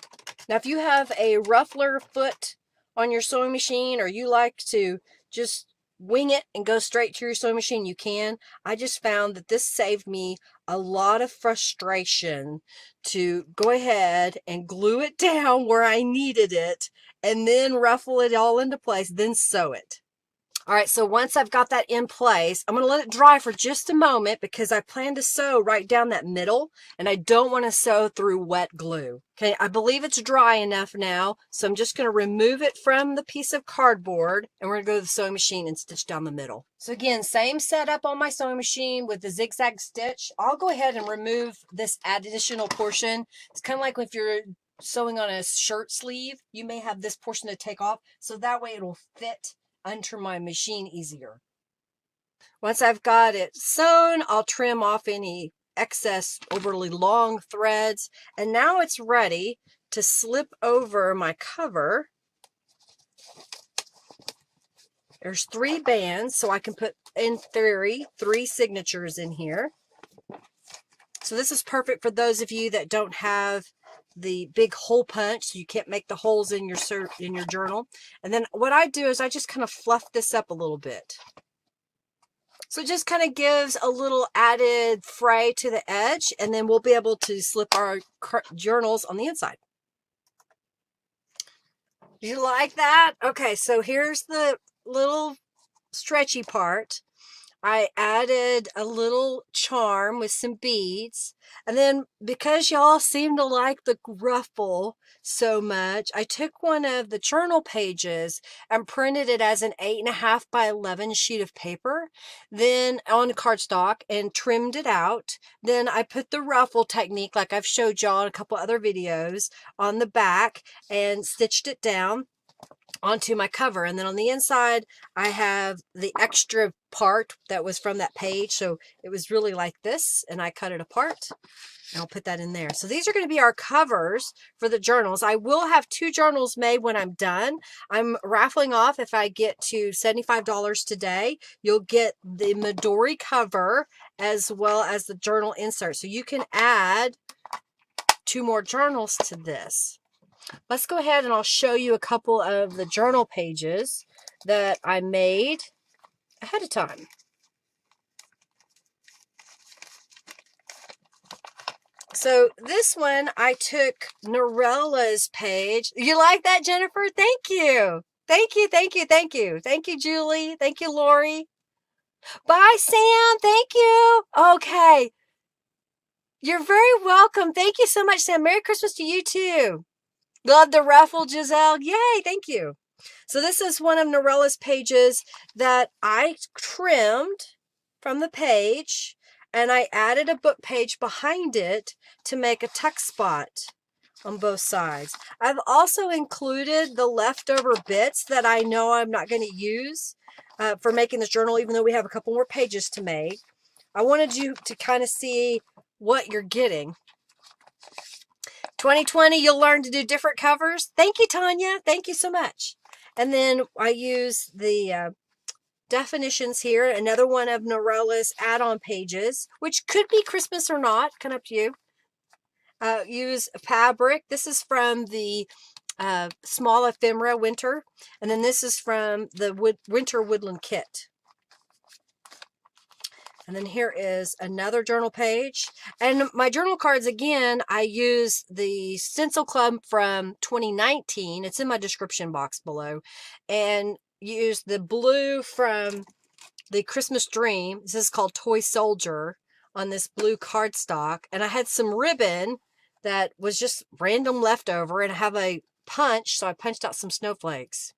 Now, if you have a ruffler foot on your sewing machine, or you like to just wing it and go straight to your sewing machine, you can. I just found that this saved me a lot of frustration to go ahead and glue it down where I needed it and then ruffle it all into place, then sew it. All right, so once I've got that in place, I'm going to let it dry for just a moment because I plan to sew right down that middle, and I don't want to sew through wet glue. Okay, I believe it's dry enough now, so I'm just going to remove it from the piece of cardboard, and we're going to go to the sewing machine and stitch down the middle. So again, same setup on my sewing machine with the zigzag stitch. I'll go ahead and remove this additional portion. It's kind of like if you're sewing on a shirt sleeve, you may have this portion to take off, so that way it'll fit under my machine easier. Once I've got it sewn, I'll trim off any excess overly long threads, and now it's ready to slip over my cover. There's 3 bands, so I can put, in theory, 3 signatures in here. So this is perfect for those of you that don't have the big hole punch, so you can't make the holes in your journal. And then what I do is I just kind of fluff this up a little bit. So it just kind of gives a little added fray to the edge, and then we'll be able to slip our journals on the inside. You like that? Okay, so here's the little stretchy part. I added a little charm with some beads, and then because y'all seem to like the ruffle so much, I took one of the journal pages and printed it as an 8.5 by 11 sheet of paper, then on cardstock, and trimmed it out. Then I put the ruffle technique, like I've showed y'all in a couple other videos, on the back and stitched it down onto my cover. And then on the inside I have the extra part that was from that page, so it was really like this, and I cut it apart and I'll put that in there. So these are going to be our covers for the journals. I will have 2 journals made when I'm done. I'm raffling off, if I get to $75 today, you'll get the Midori cover as well as the journal insert, so you can add 2 more journals to this. Let's go ahead and I'll show you a couple of the journal pages that I made ahead of time. So this one, I took Norella's page. You like that, Jennifer? Thank you. Thank you, thank you, thank you. Thank you, Julie. Thank you, Lori. Bye, Sam. Thank you. Okay. You're very welcome. Thank you so much, Sam. Merry Christmas to you, too. Love the ruffle, Giselle. Yay, thank you. So this is one of Norella's pages that I trimmed from the page, and I added a book page behind it to make a tuck spot on both sides. I've also included the leftover bits that I know I'm not going to use for making this journal, even though we have a couple more pages to make. I wanted you to kind of see what you're getting. 2020, you'll learn to do different covers. Thank you, Tanya. Thank you so much. And then I use the definitions here, another one of Norella's add-on pages, which could be Christmas or not, kind of up to you. Use fabric. This is from the Small Ephemera Winter, and then this is from the Winter Woodland Kit. And then here is another journal page. And my journal cards, again, I use the Stencil Club from 2019. It's in my description box below. And use the blue from the Christmas Dream. This is called Toy Soldier on this blue cardstock. And I had some ribbon that was just random leftover, and I have a punch, so I punched out some snowflakes.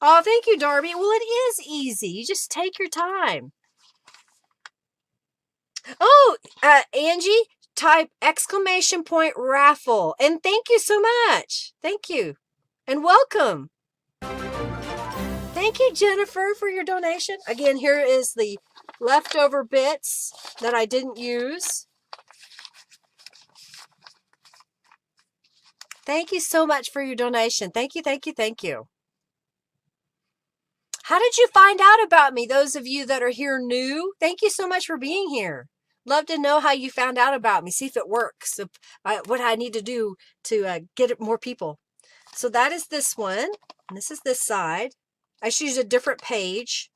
Oh, thank you, Darby. Well, it is easy. You just take your time. Oh, Angie, type !raffle. And thank you so much. Thank you. And welcome. Thank you, Jennifer, for your donation. Again, here is the leftover bits that I didn't use. Thank you so much for your donation. Thank you, thank you, thank you. How did you find out about me? Those of you that are here new, thank you so much for being here. Love to know how you found out about me. See if it works. What I need to do to get it more people. So that is this one. And this is this side. I should use a different page.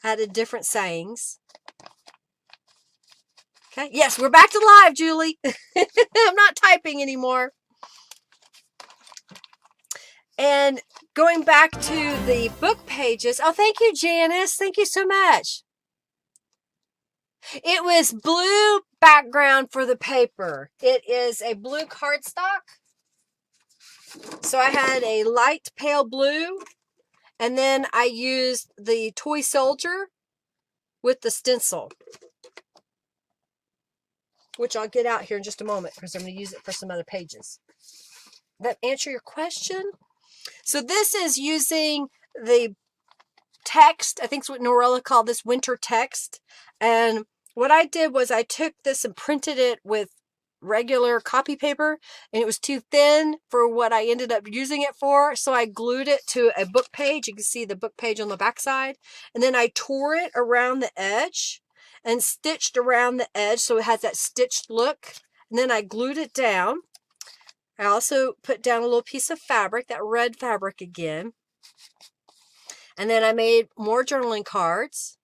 Added different sayings. Okay. Yes, we're back to live, Julie. I'm not typing anymore. And going back to the book pages. Oh, thank you, Janice. Thank you so much. It was blue background for the paper. It is a blue cardstock. So I had a light pale blue. And then I used the toy soldier with the stencil, which I'll get out here in just a moment because I'm going to use it for some other pages. That answer your question? So this is using the text. I think it's what Norella called this winter text. And what I did was I took this and printed it with regular copy paper, and it was too thin for what I ended up using it for. So I glued it to a book page. You can see the book page on the back side. And then I tore it around the edge and stitched around the edge so it has that stitched look. And then I glued it down. I also put down a little piece of fabric, that red fabric again. And then I made more journaling cards.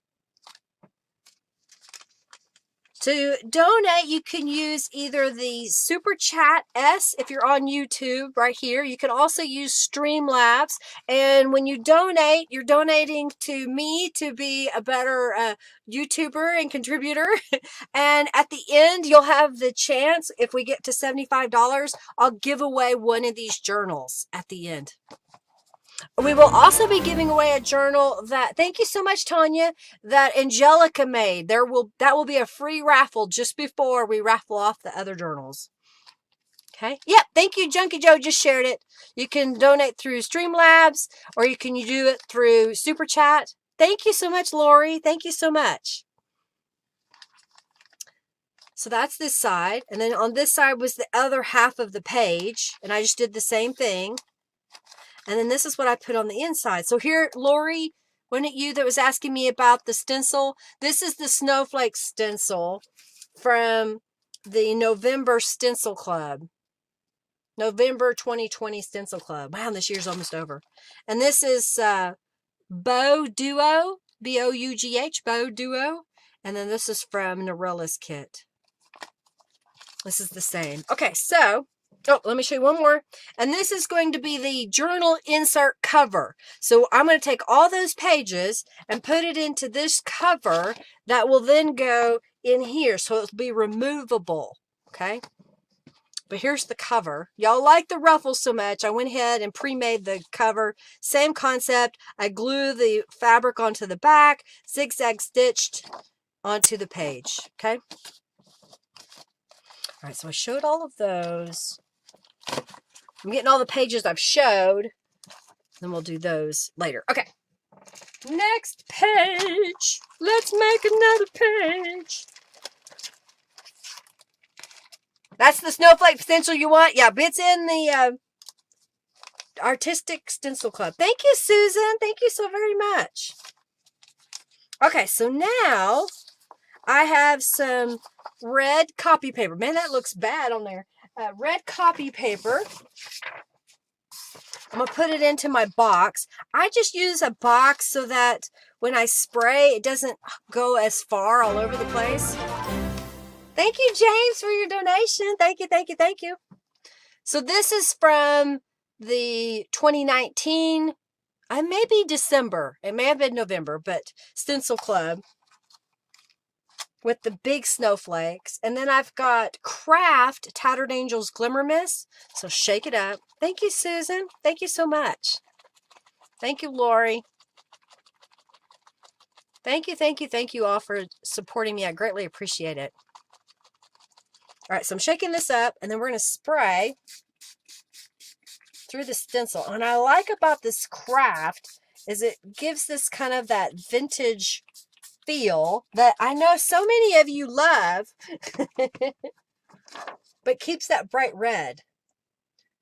To donate, you can use either the Super Chat S if you're on YouTube right here. You can also use Streamlabs. And when you donate, you're donating to me to be a better YouTuber and contributor. And at the end, you'll have the chance, if we get to $75, I'll give away one of these journals at the end. We will also be giving away a journal that, thank you so much, Tanya, that Angelica made. That will be a free raffle just before we raffle off the other journals. Okay. Yep. Thank you. Junkie Joe just shared it. You can donate through Streamlabs or you can do it through Super Chat. Thank you so much, Lori. Thank you so much. So that's this side. And then on this side was the other half of the page. And I just did the same thing. And then this is what I put on the inside. So here, Lori, wasn't it you that was asking me about the stencil? This is the snowflake stencil from the November Stencil Club. November 2020 Stencil Club. Wow, this year's almost over. And this is Bow Duo, B-O-U-G-H, Bow Duo. And then this is from Norella's kit. This is the same. Okay, so... oh, let me show you one more. And this is going to be the journal insert cover. So I'm going to take all those pages and put it into this cover that will then go in here. So it'll be removable. Okay. But here's the cover. Y'all like the ruffles so much. I went ahead and pre-made the cover. Same concept. I glue the fabric onto the back, zigzag stitched onto the page. Okay. All right. So I showed all of those. I'm getting all the pages I've showed. Then we'll do those later. Okay. Next page. Let's make another page. That's the snowflake stencil you want? Yeah, it's in the Artistic Stencil Club. Thank you, Susan. Thank you so very much. Okay, so now I have some red copy paper. Man, that looks bad on there. Red copy paper. I'm going to put it into my box. I just use a box so that when I spray, it doesn't go as far all over the place. Thank you, James, for your donation. Thank you, thank you, thank you. So this is from the 2019, maybe December. It may have been November, but Stencil Club. with the big snowflakes. And then I've got Craft Tattered Angels Glimmer Mist. So shake it up. Thank you, Susan. Thank you so much. Thank you, Lori. Thank you all for supporting me. I greatly appreciate it. All right, so I'm shaking this up, and then we're going to spray through the stencil. And what I like about this Craft is it gives this kind of that vintage feel that I know so many of you love, but keeps that bright red.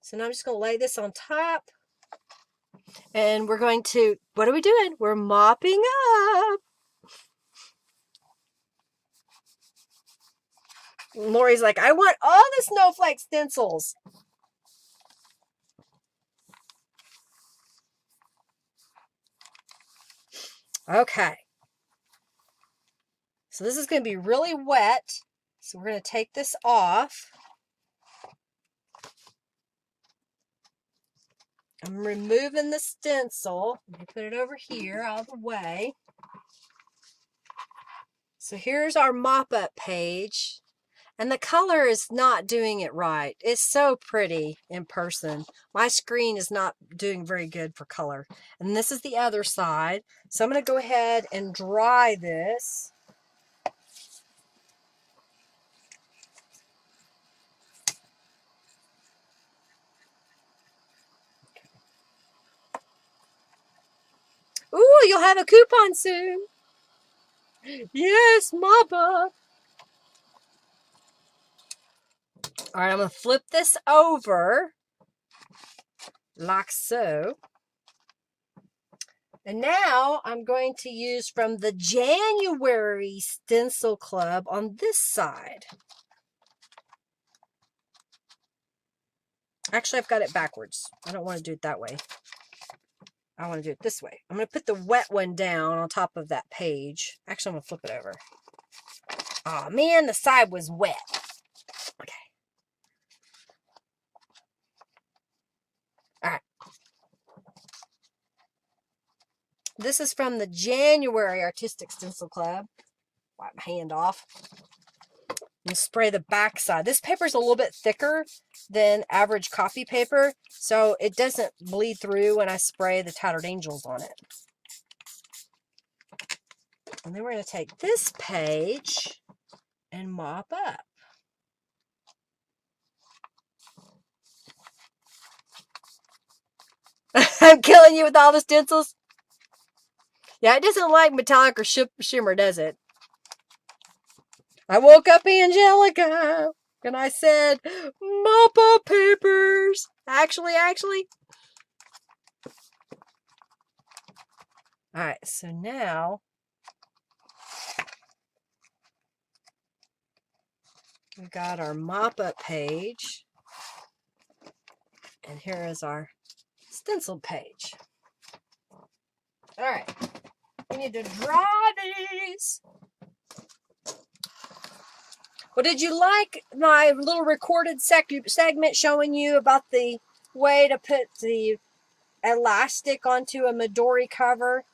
So now I'm just going to lay this on top. And we're going to, what are we doing? We're mopping up. Lori's like, I want all the snowflake stencils. Okay. So this is going to be really wet. So we're going to take this off. I'm removing the stencil. Let me put it over here out of the way. So here's our mop-up page. And the color is not doing it right. It's so pretty in person. My screen is not doing very good for color. And this is the other side. So I'm going to go ahead and dry this. Ooh, you'll have a coupon soon. Yes, Mama. All right, I'm going to flip this over like so. And now I'm going to use from the January Stencil Club on this side. Actually, I've got it backwards. I don't want to do it that way. I want to do it this way. I'm going to put the wet one down on top of that page. Actually, I'm going to flip it over. Oh man, the side was wet. Okay. All right. This is from the January Artistic Stencil Club. Wipe my hand off. And spray the back side. This paper is a little bit thicker than average coffee paper, so it doesn't bleed through when I spray the Tattered Angels on it. And then we're going to take this page and mop up. I'm killing you with all the stencils. Yeah, it doesn't like metallic or shimmer, does it? I woke up Angelica and I said, mop up papers. Actually. All right, so now we got our mop up page. And here is our stencil page. All right, we need to dry these. Well, did you like my little recorded segment showing you about the way to put the elastic onto a Midori cover?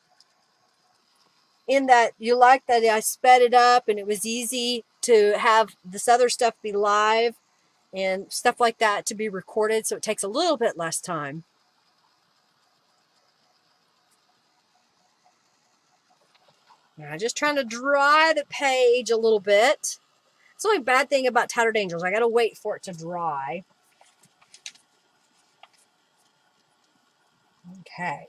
In that you like that I sped it up and it was easy to have this other stuff be live and stuff like that to be recorded, so it takes a little bit less time. Now, just trying to dry the page a little bit. It's the only bad thing about Tattered Angels. I got to wait for it to dry. Okay.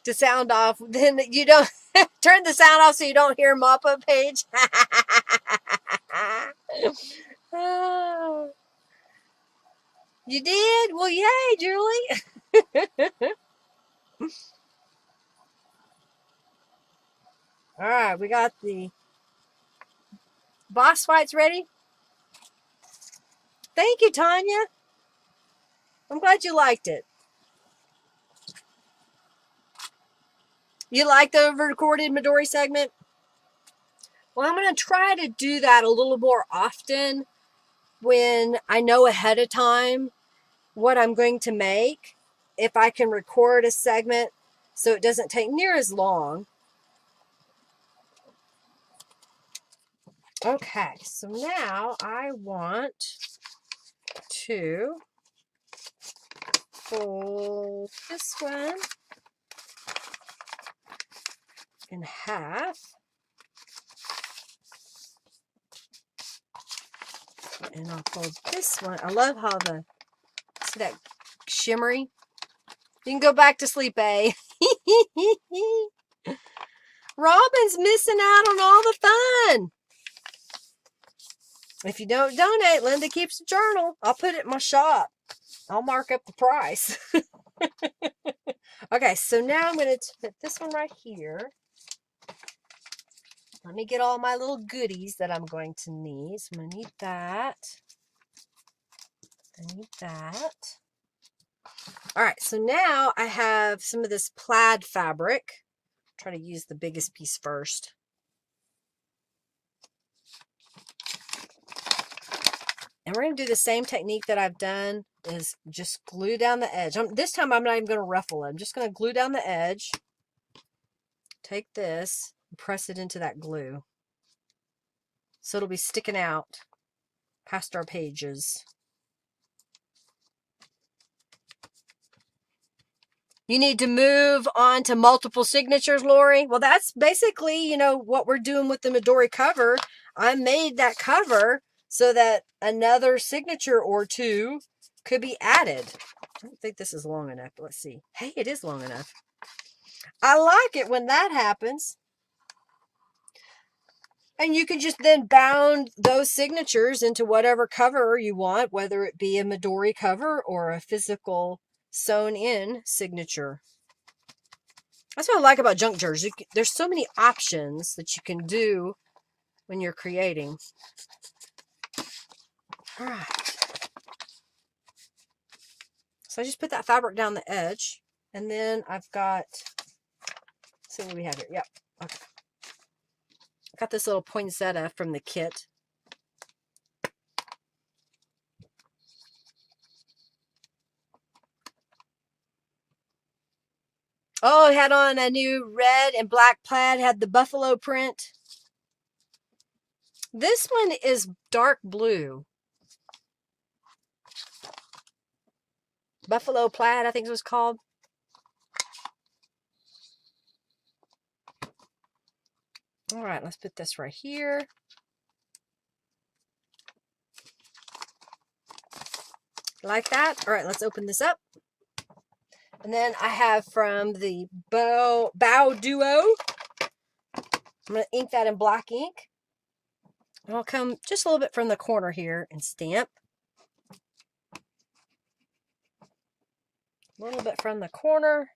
To sound off, then you don't turn the sound off so you don't hear mop-up page. You did? Well, yay, Julie. All right, we got the boss fights ready. Thank you, Tanya. I'm glad you liked it. You like the recorded Midori segment? Well, I'm going to try to do that a little more often when I know ahead of time what I'm going to make. If I can record a segment so it doesn't take near as long. Okay, so now I want to fold this one in half. And I'll fold this one. I love how see that shimmery? You can go back to sleep, eh? Robin's missing out on all the fun. If you don't donate, Linda keeps a journal. I'll put it in my shop. I'll mark up the price. Okay, so now I'm going to put this one right here. Let me get all my little goodies that I'm going to need. So I'm going to need that. I need that. All right, so now I have some of this plaid fabric. Try to use the biggest piece first. And we're going to do the same technique that I've done, is just glue down the edge. This time I'm not even going to ruffle it. I'm just going to glue down the edge. Take this and press it into that glue. So it'll be sticking out past our pages. You need to move on to multiple signatures, Lori. Well, that's basically, you know, what we're doing with the Midori cover. I made that cover so that another signature or two could be added. I don't think this is long enough. But let's see. Hey, it is long enough. I like it when that happens. And you can just then bound those signatures into whatever cover you want, whether it be a Midori cover or a physical sewn in signature. That's what I like about junk journals. There's so many options that you can do when you're creating. All right. So I just put that fabric down the edge, and then I've got, let's see what we have here. Yep. Okay. I got this little poinsettia from the kit. Oh, it had on a new red and black plaid, had the buffalo print. This one is dark blue. Buffalo plaid, I think it was called. All right, let's put this right here. Like that. All right, let's open this up. And then I have from the Bow Duo. I'm going to ink that in black ink. And I'll come just a little bit from the corner here and stamp. A little bit from the corner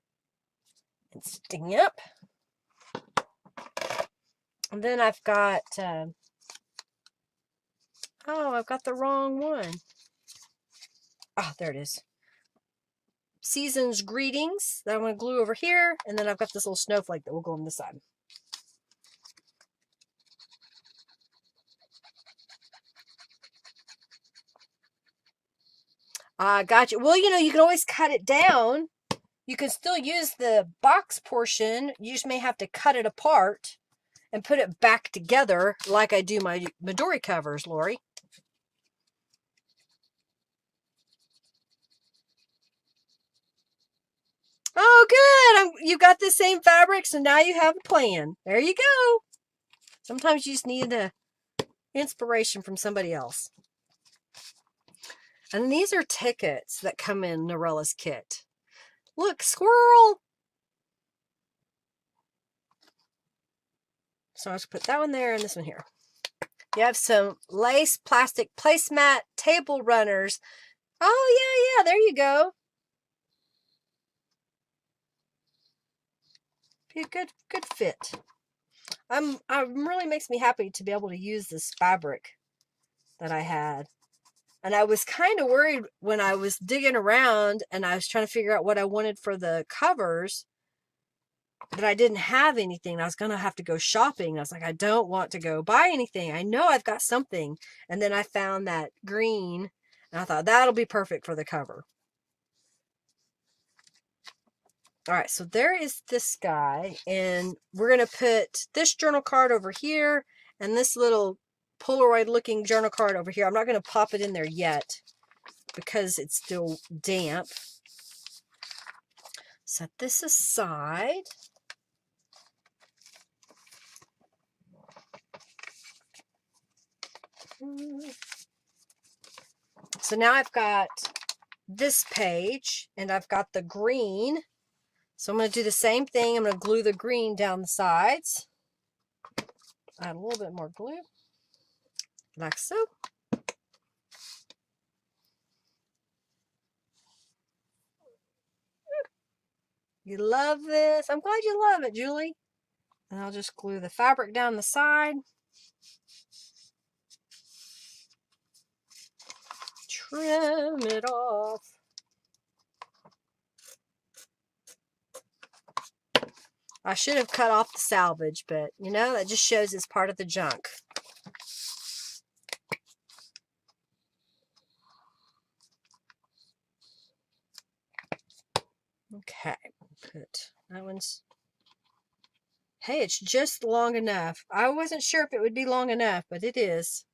and stamp. And then I've got, oh, I've got the wrong one. Oh, there it is. Season's Greetings that I'm going to glue over here. And then I've got this little snowflake that will go on this side. Gotcha. Well, you know, you can always cut it down. You can still use the box portion. You just may have to cut it apart and put it back together like I do my Midori covers, Lori. Oh, good. You got the same fabric, so now you have a plan. There you go. Sometimes you just need the inspiration from somebody else. And these are tickets that come in Norella's kit. Look, squirrel. So I'll just put that one there and this one here. You have some lace plastic placemat table runners. Oh, yeah, there you go. Be a good fit. It really makes me happy to be able to use this fabric that I had. And I was kind of worried when I was digging around and I was trying to figure out what I wanted for the covers, that I didn't have anything. I was going to have to go shopping. I was like, I don't want to go buy anything. I know I've got something. And then I found that green and I thought that'll be perfect for the cover. All right, so there is this guy, and we're going to put this journal card over here and this little Polaroid looking journal card over here. I'm not going to pop it in there yet because it's still damp. Set this aside. So now I've got this page and I've got the green. So I'm going to do the same thing. I'm going to glue the green down the sides. Add a little bit more glue, like so. You love this. I'm glad you love it, Julie. And I'll just glue the fabric down the side. Trim it off. I should have cut off the salvage, but you know, that just shows it's part of the junk. Okay, put that one's. Hey, it's just long enough. I wasn't sure if it would be long enough, but it is.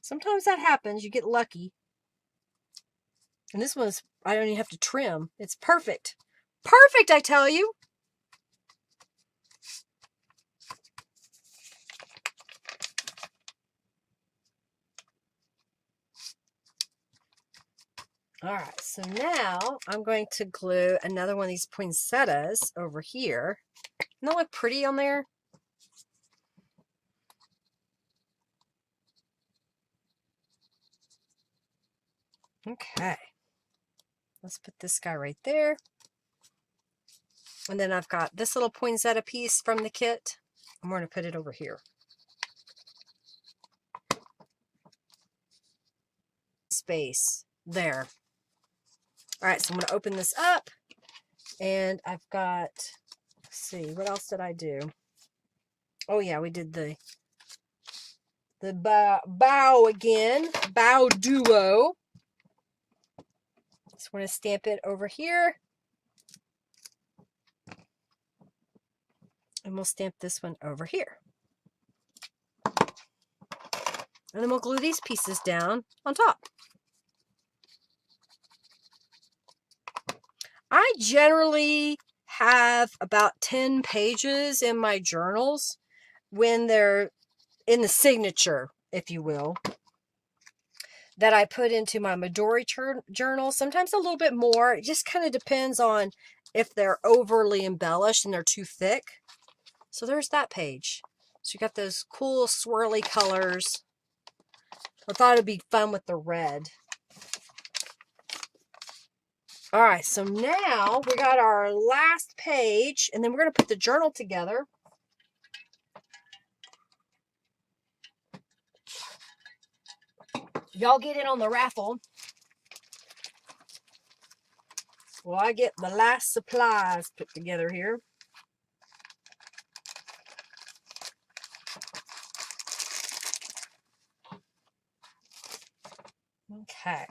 Sometimes that happens. You get lucky. And this one's, I don't even have to trim. It's perfect. Perfect, I tell you. All right, so now I'm going to glue another one of these poinsettias over here. Doesn't that look pretty on there? Okay. Let's put this guy right there. And then I've got this little poinsettia piece from the kit. I'm going to put it over here. Space there. All right, so I'm going to open this up. And I've got, let's see, what else did I do? Oh yeah, we did the bow again. Bow duo. Just want to stamp it over here. And we'll stamp this one over here. And then we'll glue these pieces down on top. I generally have about 10 pages in my journals when they're in the signature, if you will, that I put into my Midori journal. Sometimes a little bit more. It just kind of depends on if they're overly embellished and they're too thick. So there's that page. So you got those cool swirly colors. I thought it'd be fun with the red. All right, so now we got our last page, and then we're going to put the journal together. Y'all get in on the raffle. Well, I get the last supplies put together here. Okay.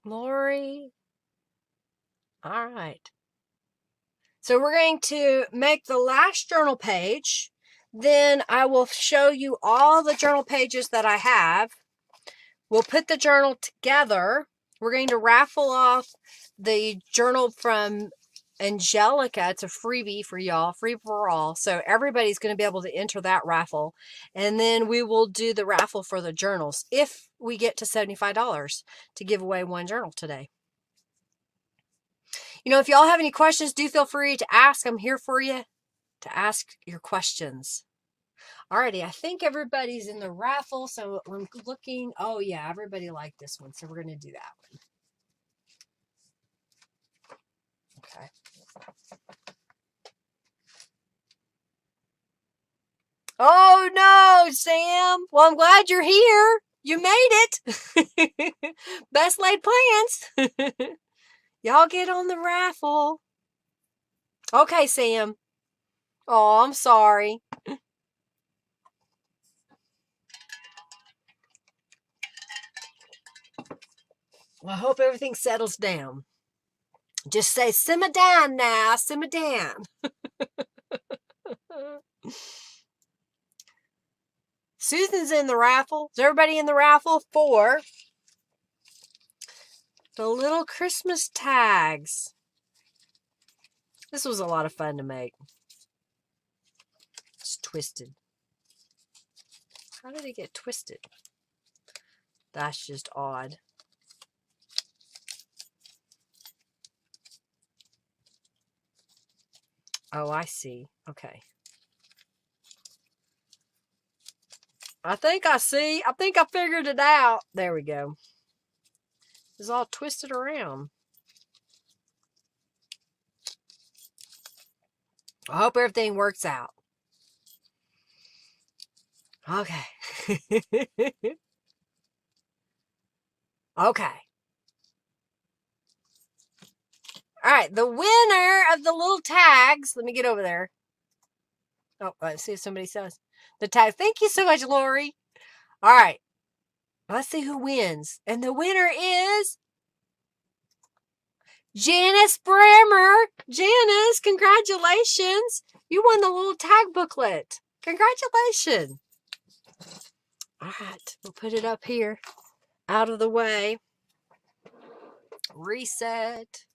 Lori. All right. So we're going to make the last journal page. Then I will show you all the journal pages that I have. We'll put the journal together. We're going to raffle off the journal from Angelica. It's a freebie for y'all, free for all. So everybody's going to be able to enter that raffle. And then we will do the raffle for the journals if we get to $75 to give away one journal today. You know, if y'all have any questions, do feel free to ask. I'm here for you to ask your questions. Alrighty, I think everybody's in the raffle, so I'm looking. Oh yeah, everybody liked this one, so we're going to do that one. Okay. Oh no, Sam. Well, I'm glad you're here. You made it. Best laid plans. Y'all get on the raffle. Okay, Sam. Oh, I'm sorry. Well, I hope everything settles down. Just say, simmer down now, simmer down. Susan's in the raffle. Is everybody in the raffle for the little Christmas tags? This was a lot of fun to make. It's twisted. How did it get twisted? That's just odd. Oh, I see. Okay. I think I see. I think I figured it out. There we go. It's all twisted around. I hope everything works out. Okay. Okay. All right. The winner of the little tags. Let me get over there. Oh, let's see if somebody says the tag. Thank you so much, Lori. All right. Let's see who wins. And the winner is Janice Brammer. Janice, congratulations. You won the little tag booklet. Congratulations. All right. We'll put it up here out of the way. Reset.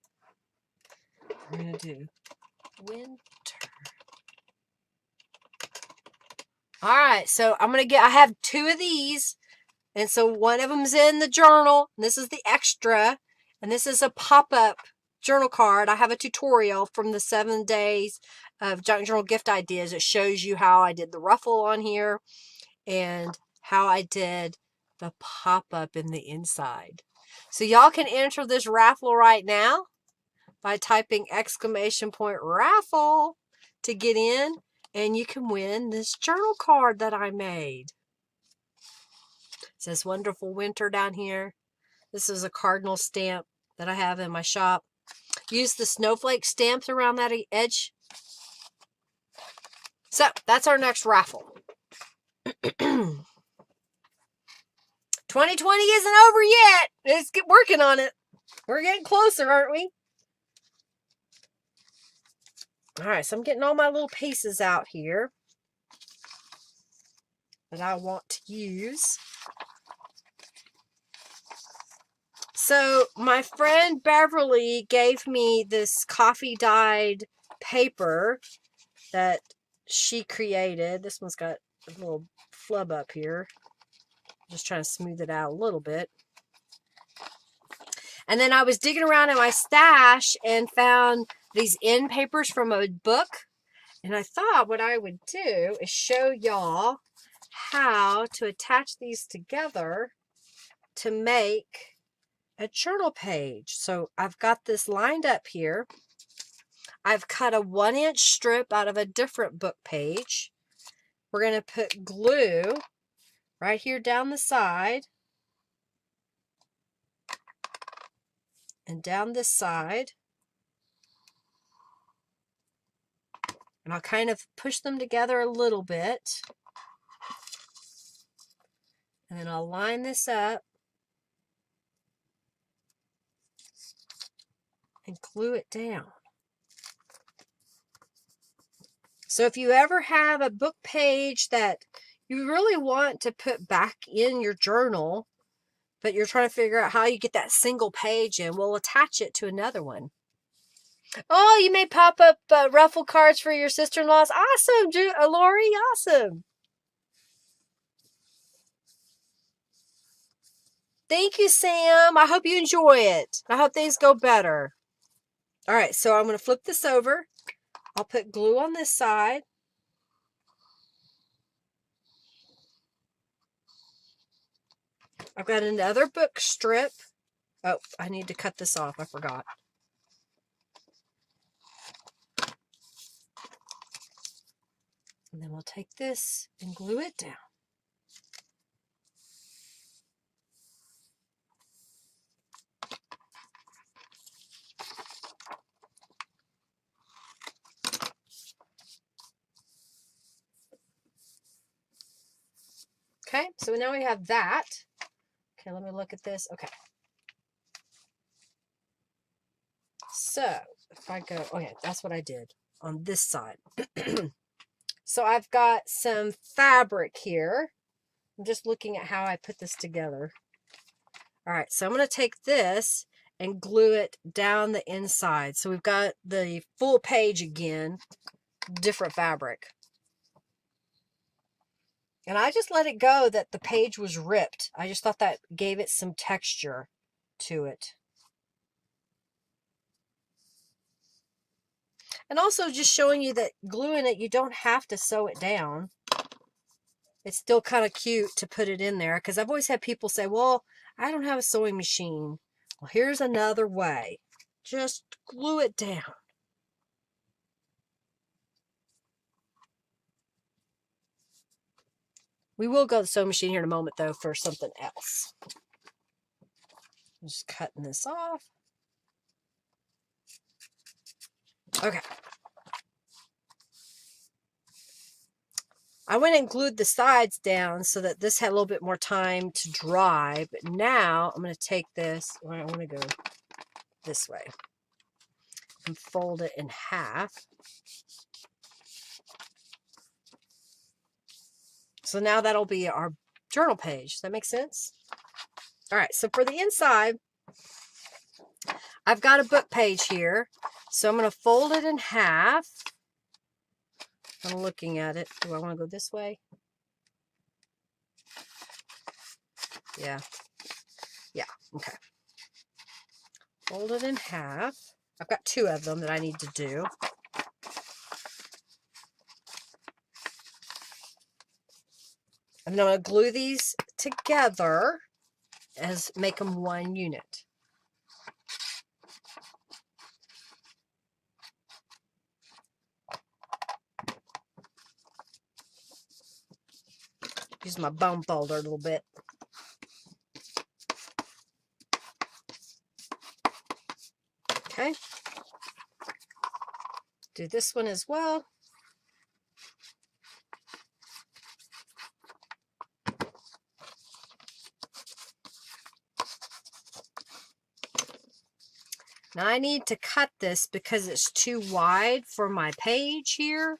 We're going to do winter. All right. So I have 2 of these. And so one of them's in the journal. And this is the extra. And this is a pop-up journal card. I have a tutorial from the 7 days of junk journal gift ideas. It shows you how I did the ruffle on here and how I did the pop-up in the inside. So y'all can enter this raffle right now by typing !raffle to get in, and you can win this journal card that I made. It says wonderful winter down here. This is a cardinal stamp that I have in my shop. Use the snowflake stamps around that edge. So that's our next raffle. 2020 isn't over yet. Let's get working on it. We're getting closer, aren't we? All right, so I'm getting all my little pieces out here that I want to use. So my friend Beverly gave me this coffee dyed paper that she created. This one's got a little flub up here. Just trying to smooth it out a little bit. And then I was digging around in my stash and found these end papers from a book. And I thought what I would do is show y'all how to attach these together to make a journal page. So I've got this lined up here. I've cut a 1-inch strip out of a different book page. We're going to put glue right here down the side and down this side. And I'll kind of push them together a little bit. And then I'll line this up and glue it down. So if you ever have a book page that you really want to put back in your journal, but you're trying to figure out how you get that single page in, we'll attach it to another one. Oh, you made pop-up ruffle cards for your sister-in-laws. Awesome, Lori, awesome. Thank you, Sam. I hope you enjoy it. I hope things go better. All right, so I'm going to flip this over. I'll put glue on this side. I've got another book strip. Oh, I need to cut this off. I forgot. And then we'll take this and glue it down. Okay, so now we have that. Okay, let me look at this. Okay. So if I go, okay, that's what I did on this side. So I've got some fabric here. I'm just looking at how I put this together. All right, so I'm going to take this and glue it down the inside. So we've got the full page again, different fabric. And I just let it go that the page was ripped. I just thought that gave it some texture to it. And also just showing you that gluing it, you don't have to sew it down. It's still kind of cute to put it in there, because I've always had people say, well, I don't have a sewing machine. Well, here's another way. Just glue it down. We will go to the sewing machine here in a moment, though, for something else. I'm just cutting this off. Okay. I went and glued the sides down so that this had a little bit more time to dry. But now I'm going to take this. Well, I want to go this way and fold it in half. So now that'll be our journal page. Does that make sense? All right, so for the inside, I've got a book page here. So I'm going to fold it in half. I'm looking at it. Do I want to go this way? Yeah. Yeah, okay. Fold it in half. I've got two of them that I need to do. And I'm going to glue these together as make them one unit. Use my bone folder a little bit. Okay. Do this one as well. Now I need to cut this because it's too wide for my page here.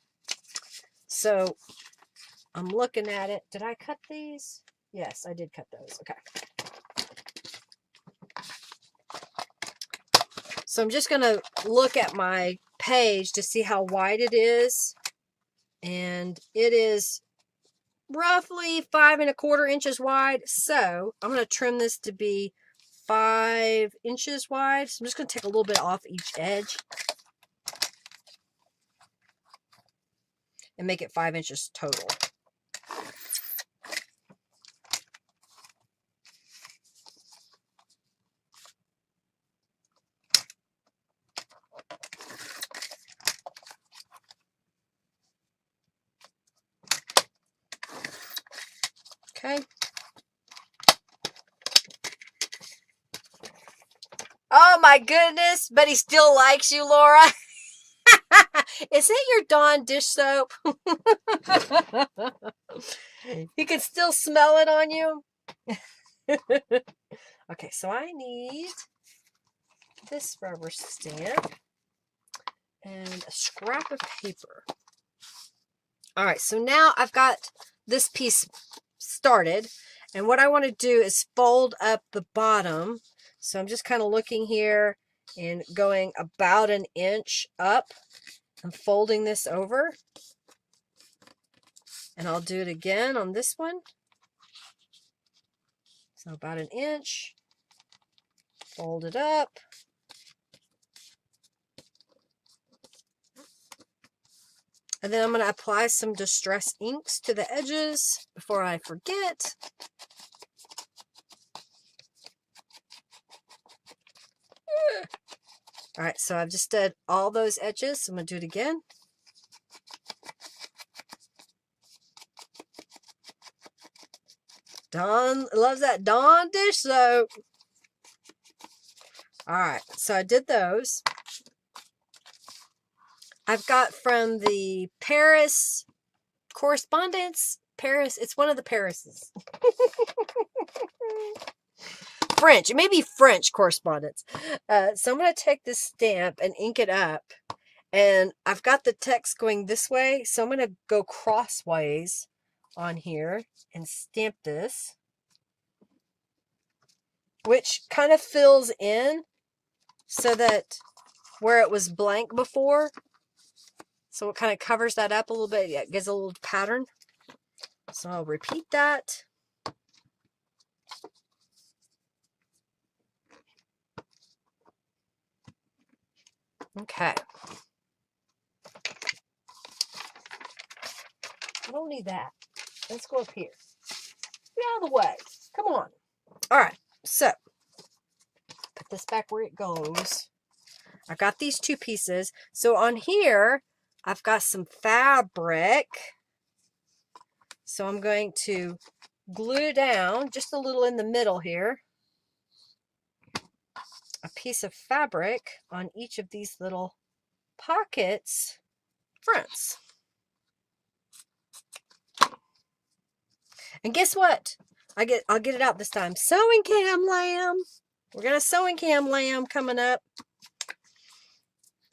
So I'm looking at it. Did I cut these? Yes, I did cut those. Okay. So I'm just going to look at my page to see how wide it is. And it is roughly 5 1/4 inches wide. So I'm going to trim this to be 5 inches wide. So I'm just going to take a little bit off each edge and make it 5 inches total. Okay. Oh my goodness, but he still likes you, Laura. Is it your Dawn dish soap? You can still smell it on you. Okay, so I need this rubber stamp and a scrap of paper. All right, so now I've got this piece started, and what I want to do is fold up the bottom. So I'm just kind of looking here and going about 1 inch up and folding this over. And I'll do it again on this one. So about 1 inch, fold it up. And then I'm going to apply some Distress inks to the edges before I forget. All right, so I've just did all those edges. I'm going to do it again. Dawn loves that Dawn dish soap. All right, so I did those. I've got from the Paris correspondence Paris? It's one of the Parises. French. It may be French correspondence. So I'm going to take this stamp and ink it up. And I've got the text going this way. So I'm going to go crossways on here and stamp this, which kind of fills in so that where it was blank before, so it kind of covers that up a little bit. Yeah, it gives a little pattern. So I'll repeat that. Okay. I don't need that. Let's go up here. Get out of the way. Come on. All right. So put this back where it goes. I've got these two pieces. So on here, I've got some fabric. So I'm going to glue down just a little in the middle here, a piece of fabric on each of these little pockets fronts. And guess what? I'll get it out this time. Sewing cam lamb. We're gonna sewing cam lamb coming up.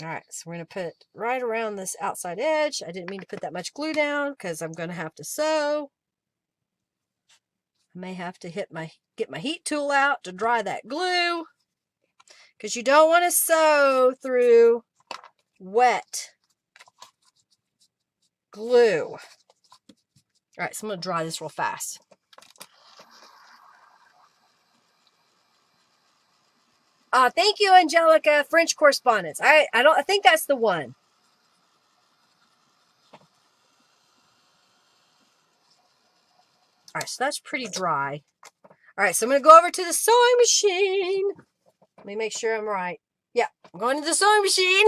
All right, so we're gonna put right around this outside edge. I didn't mean to put that much glue down because I'm gonna have to sew. I may have to get my heat tool out to dry that glue, because you don't want to sew through wet glue. All right, so I'm gonna dry this real fast. Thank you, Angelica. French correspondence. I think that's the one. All right, so that's pretty dry. All right, so I'm going to go over to the sewing machine. Let me make sure I'm right. Yeah, I'm going to the sewing machine.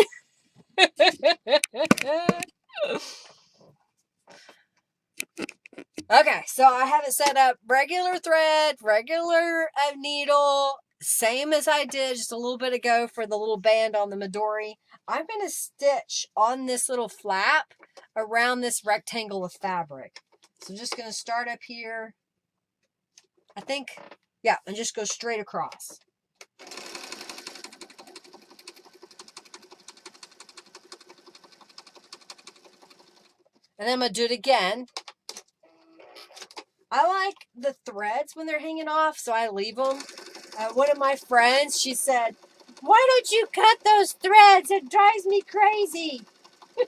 Okay, so I have it set up regular thread, regular needle, same as I did just a little bit ago for the little band on the Midori. I'm going to stitch on this little flap around this rectangle of fabric. So I'm just going to start up here. I think, yeah, and just go straight across. And then I'm going to do it again. I like the threads when they're hanging off, so I leave them. One of my friends, she said, "Why don't you cut those threads? It drives me crazy." I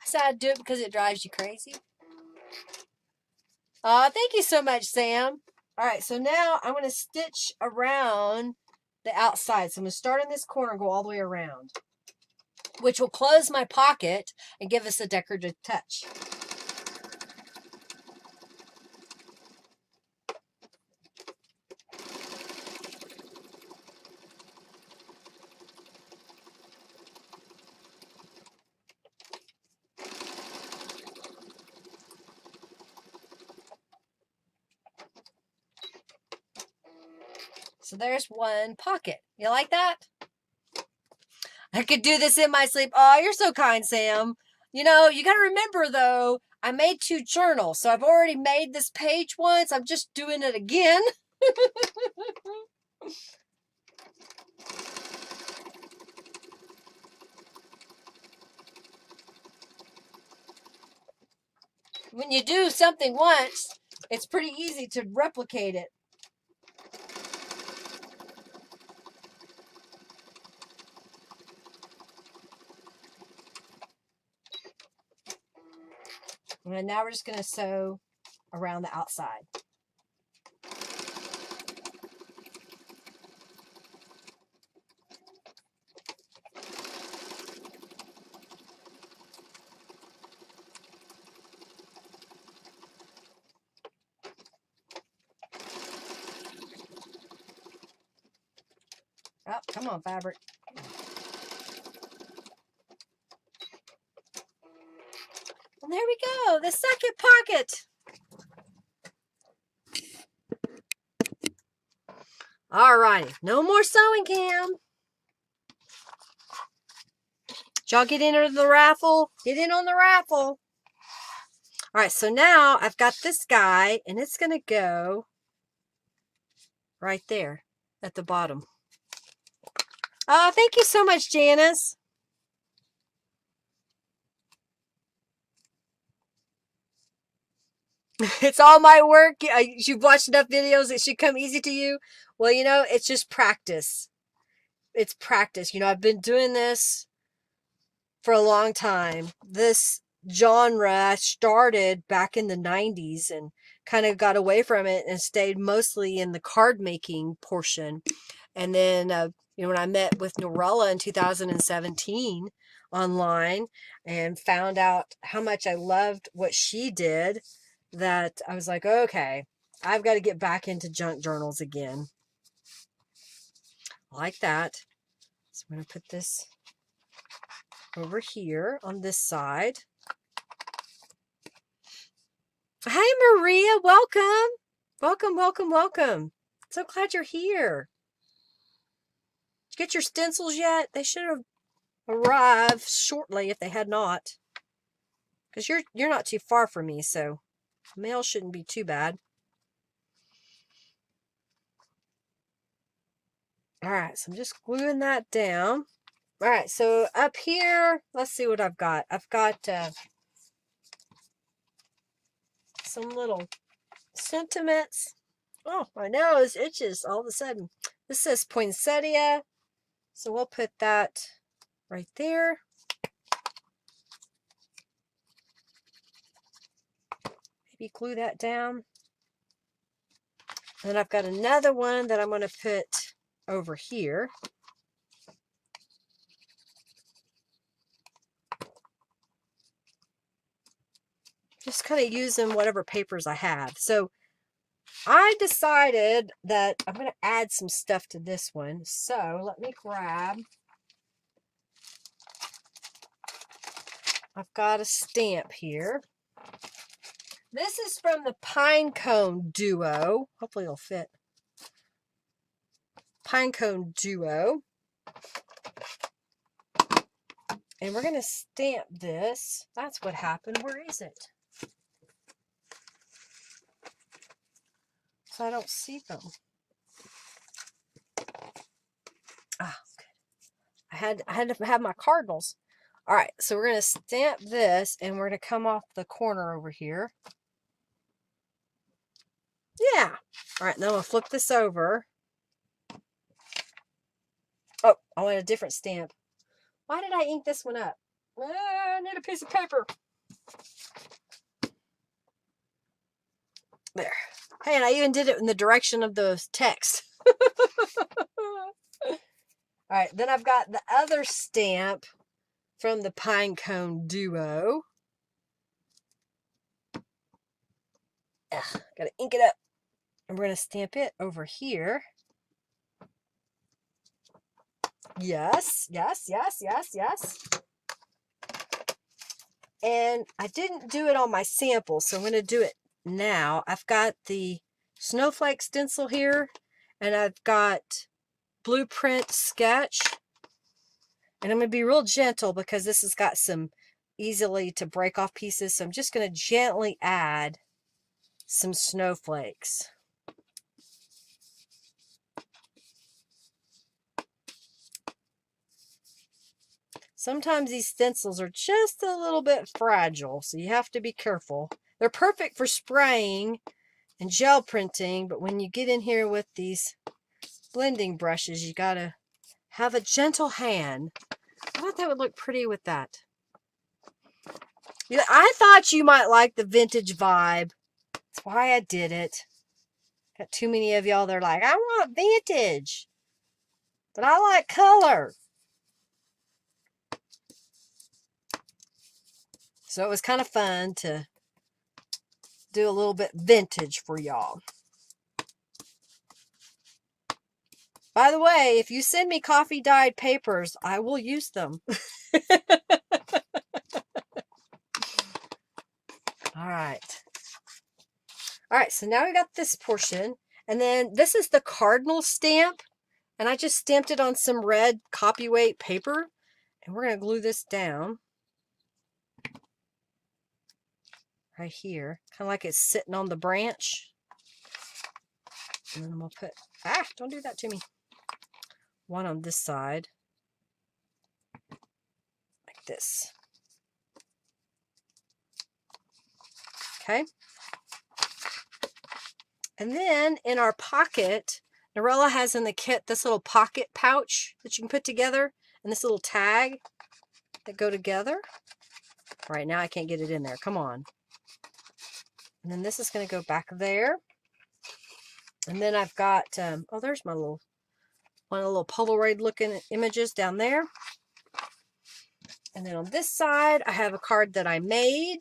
said, "I'd do it because it drives you crazy." Thank you so much, Sam. All right, so now I'm going to stitch around the outside. So I'm going to start in this corner and go all the way around, which will close my pocket and give us a decorative touch. So there's one pocket. You like that? I could do this in my sleep. Oh, you're so kind, Sam. You know, you got to remember, though, I made 2 journals. So I've already made this page once. I'm just doing it again. When you do something once, it's pretty easy to replicate it. And now we're just going to sew around the outside. Oh, come on, fabric. And there we go, the second pocket. All righty, no more sewing cam. Did y'all get in on the raffle? Get in on the raffle. All All right, so now I've got this guy, and it's going to go right there at the bottom. Oh, thank you so much, Janice. It's all my work. You've watched enough videos. It should come easy to you. Well, you know, it's just practice. It's practice. You know, I've been doing this for a long time. This genre started back in the 90s and kind of got away from it and stayed mostly in the card making portion. And then, you know, when I met with Norella in 2017 online and found out how much I loved what she did, that I was like, okay, I've got to get back into junk journals again. Like that. So I'm going to put this over here on this side. Hi, Maria. Welcome. Welcome, welcome, welcome. So glad you're here. Did you get your stencils yet? They should have arrived shortly if they had not. Because you're not too far from me, so mail shouldn't be too bad. All right, so I'm just gluing that down. All right, so up here, let's see what I've got. I've got some little sentiments. Oh, my nose itches all of a sudden. This says poinsettia, so we'll put that right there. Maybe glue that down. And then I've got another one that I'm going to put over here. Just kind of using whatever papers I have. So I decided that I'm going to add some stuff to this one. So let me grab. I've got a stamp here. This is from the Pinecone Duo. Hopefully it'll fit. Pinecone Duo. And we're going to stamp this. That's what happened. Where is it? So I don't see them. Ah, good. I had to have my cardinals. All right, so we're going to stamp this, and we're going to come off the corner over here. Yeah. All right, now I'm going to flip this over. Oh, I want a different stamp. Why did I ink this one up? I need a piece of paper. There. Hey, and I even did it in the direction of the text. All right, then I've got the other stamp from the Pinecone Duo. Gotta ink it up. And we're going to stamp it over here. Yes, yes, yes, yes, yes. And I didn't do it on my sample, so I'm going to do it now. I've got the snowflake stencil here, and I've got blueprint sketch. And I'm going to be real gentle because this has got some easily to break off pieces. So I'm just going to gently add some snowflakes. Sometimes these stencils are just a little bit fragile, so you have to be careful. They're perfect for spraying and gel printing, but when you get in here with these blending brushes, you gotta have a gentle hand. I thought that would look pretty with that. I thought you might like the vintage vibe. That's why I did it. Got too many of y'all that are like, I want vintage, but I like color. So it was kind of fun to do a little bit vintage for y'all. By the way, if you send me coffee dyed papers, I will use them. All right. All right, so now we got this portion. And then this is the cardinal stamp. And I just stamped it on some red copyweight paper. And we're going to glue this down. right here, kind of like it's sitting on the branch. And then I'm going to put, don't do that to me. One on this side, like this. Okay. And then in our pocket, Norella has in the kit this little pocket pouch that you can put together, and this little tag that go together. All right, now I can't get it in there. Come on. And then this is going to go back there. And then I've got, oh, there's my little, one of the little Polaroid looking images down there. And then on this side, I have a card that I made.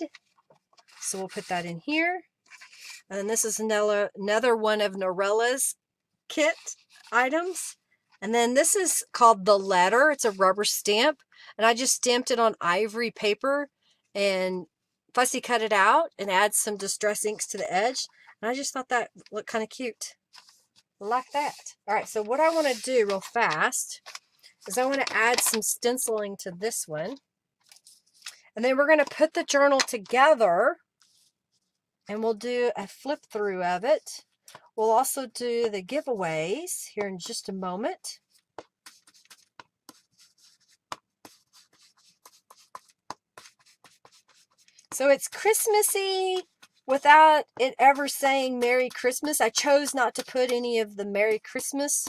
So we'll put that in here. And then this is another one of Norella's kit items. And then this is called The Letter. It's a rubber stamp. And I just stamped it on ivory paper and fussy cut it out and add some distress inks to the edge. And I just thought that looked kind of cute. Like that. All right, so what I want to do real fast is I want to add some stenciling to this one. And then we're going to put the journal together and we'll do a flip through of it. We'll also do the giveaways here in just a moment. So it's Christmassy without it ever saying Merry Christmas. I chose not to put any of the Merry Christmas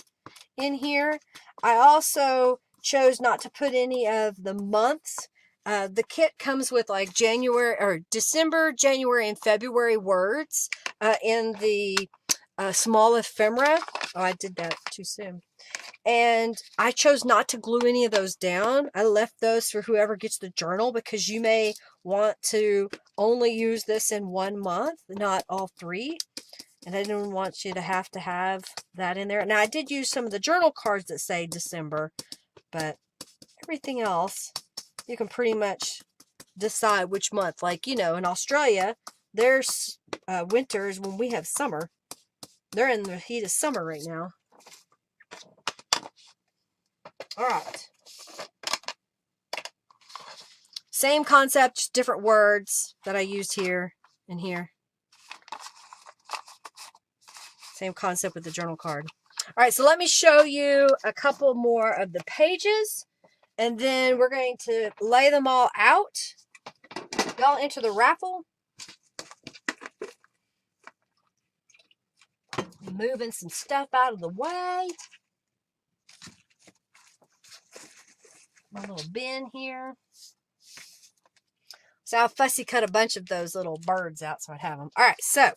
in here. I also chose not to put any of the months. The kit comes with like January or December, January, and February words in the small ephemera. Oh, I did that too soon. And I chose not to glue any of those down. I left those for whoever gets the journal because you may want to only use this in 1 month, not all 3. And I didn't want you to have that in there. Now, I did use some of the journal cards that say December, but everything else, you can pretty much decide which month. Like, you know, in Australia, there's winters when we have summer. They're in the heat of summer right now. All right. Same concept, just different words that I used here and here. Same concept with the journal card. All right, so let me show you a couple more of the pages, and then we're going to lay them all out. Y'all enter the raffle. Moving some stuff out of the way. My little bin here. So I'll fussy cut a bunch of those little birds out so I'd have them. All right, so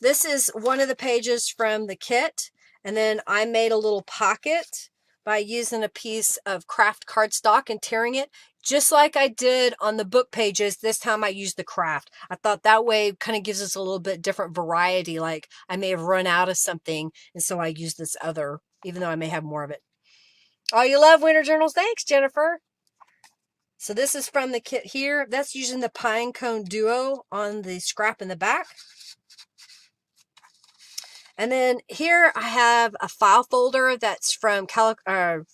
this is one of the pages from the kit. And then I made a little pocket by using a piece of craft cardstock and tearing it. Just like I did on the book pages, this time I used the craft. I thought that way kind of gives us a little bit different variety. Like I may have run out of something, and so I used this other, even though I may have more of it. Oh, you love winter journals? Thanks, Jennifer. So this is from the kit here. That's using the Pine Cone Duo on the scrap in the back. And then here I have a file folder that's from Canvas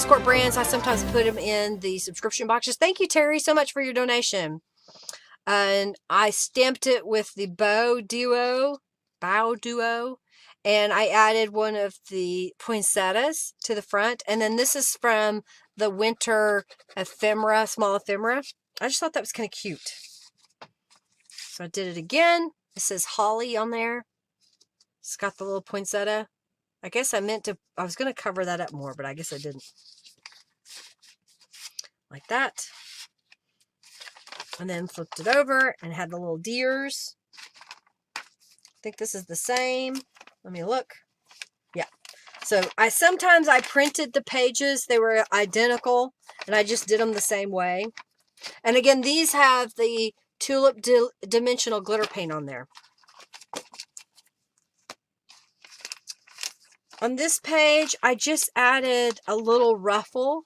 Corp brands. I sometimes put them in the subscription boxes. Thank you, Terry, so much for your donation. And I stamped it with the Bow Duo. And I added one of the poinsettias to the front. And then this is from the winter ephemera, small ephemera. I just thought that was kind of cute. So I did it again. It says holly on there. It's got the little poinsettia. I guess I was going to cover that up more, but I guess I didn't. Like that. And then flipped it over and had the little deers. I think this is the same. Let me look. Yeah. So sometimes I printed the pages. They were identical, and I just did them the same way. And again, these have the tulip dimensional glitter paint on there. On this page, I just added a little ruffle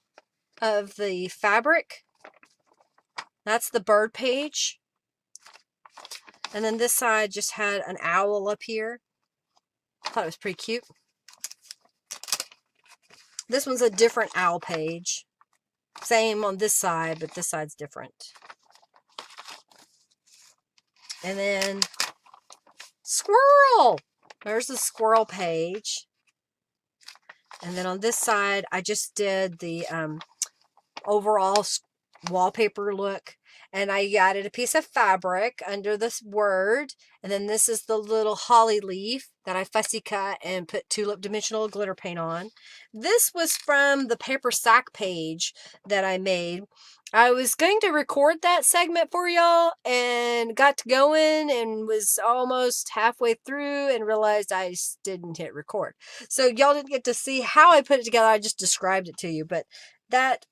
of the fabric. That's the bird page. And then this side just had an owl up here. I thought it was pretty cute. This one's a different owl page. Same on this side, but this side's different. And then squirrel. There's the squirrel page. And then on this side, I just did the overall wallpaper look. And I added a piece of fabric under this word. And then this is the little holly leaf that I fussy cut and put tulip dimensional glitter paint on. This was from the paper sack page that I made. I was going to record that segment for y'all and got to going and was almost halfway through and realized I didn't hit record. So y'all didn't get to see how I put it together. I just described it to you. But that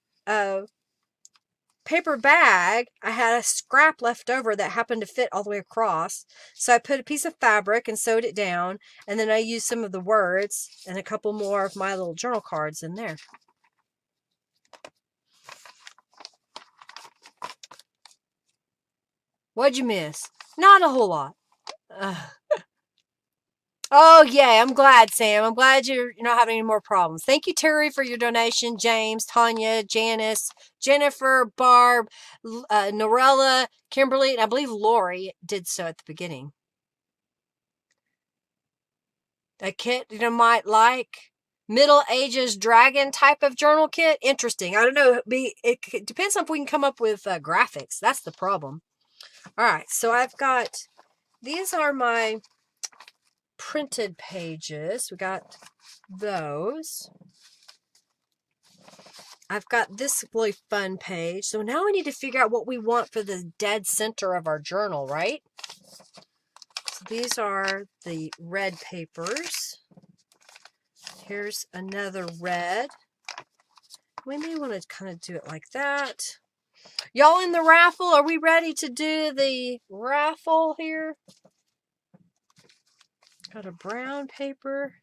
paper bag, I had a scrap left over that happened to fit all the way across. So I put a piece of fabric and sewed it down. And then I used some of the words and a couple more of my little journal cards in there. What'd you miss? Not a whole lot. Oh, yeah, I'm glad, Sam. I'm glad you're not having any more problems. Thank you, Terry, for your donation. James, Tanya, Janice, Jennifer, Barb, Norella, Kimberly, and I believe Lori did so at the beginning. A kit might like Middle Ages dragon type of journal kit. Interesting. I don't know. It depends on if we can come up with graphics. That's the problem. All right, so I've got, these are my printed pages. We got those. I've got this really fun page. So now we need to figure out what we want for the dead center of our journal, right? So these are the red papers. Here's another red. We may want to kind of do it like that. Y'all in the raffle? Are we ready to do the raffle here? Got a brown paper.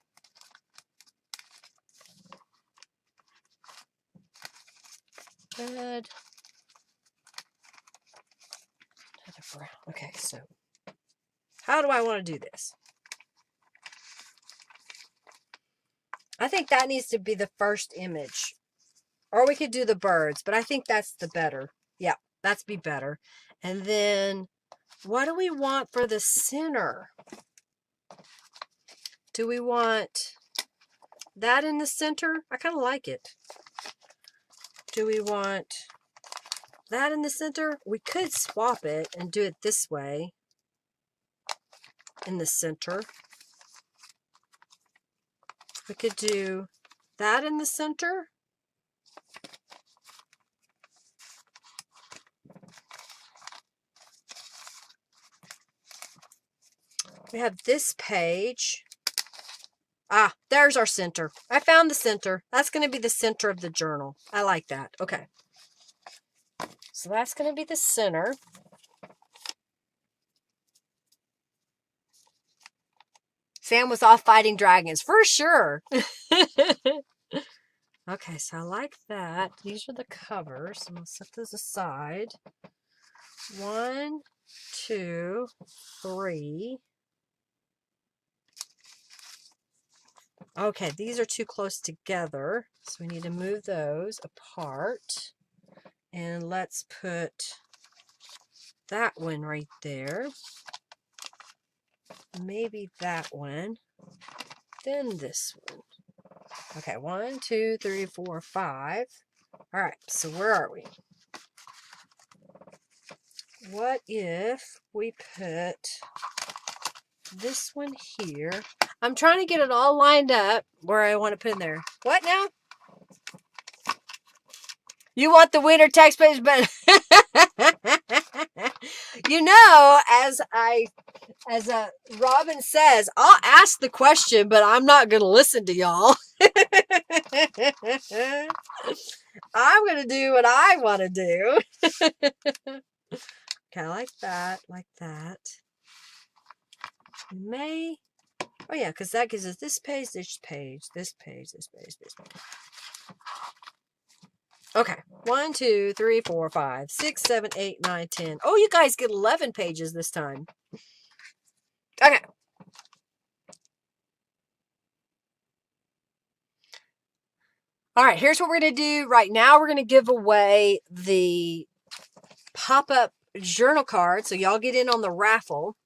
Red. Another brown. Okay, so how do I want to do this? I think that needs to be the first image. Or we could do the birds, but I think that's the better. Yeah, that's be better. And then what do we want for the center? Do we want that in the center? I kind of like it. Do we want that in the center? We could swap it and do it this way in the center. We could do that in the center. We have this page. Ah, there's our center. I found the center. That's going to be the center of the journal. I like that. Okay. So that's going to be the center. Sam was off fighting dragons for sure. Okay, so I like that. These are the covers. I'm going to set those aside. 1, 2, 3. Okay, these are too close together, so we need to move those apart. And let's put that one right there. Maybe that one. Then this one. Okay, 1, 2, 3, 4, 5. All right, so where are we? What if we put this one here? I'm trying to get it all lined up where I want to put in there. What now? You want the winter text page, but you know, as Robin says, I'll ask the question, but I'm not going to listen to y'all. I'm going to do what I want to do. Okay, like that, like that. We may, oh yeah, because that gives us this page, this page, this page, this page, this page. Okay, 1, 2, 3, 4, 5, 6, 7, 8, 9, 10. Oh, you guys get 11 pages this time. Okay. All right, here's what we're going to do. Right now, we're going to give away the pop-up journal card, so y'all get in on the raffle.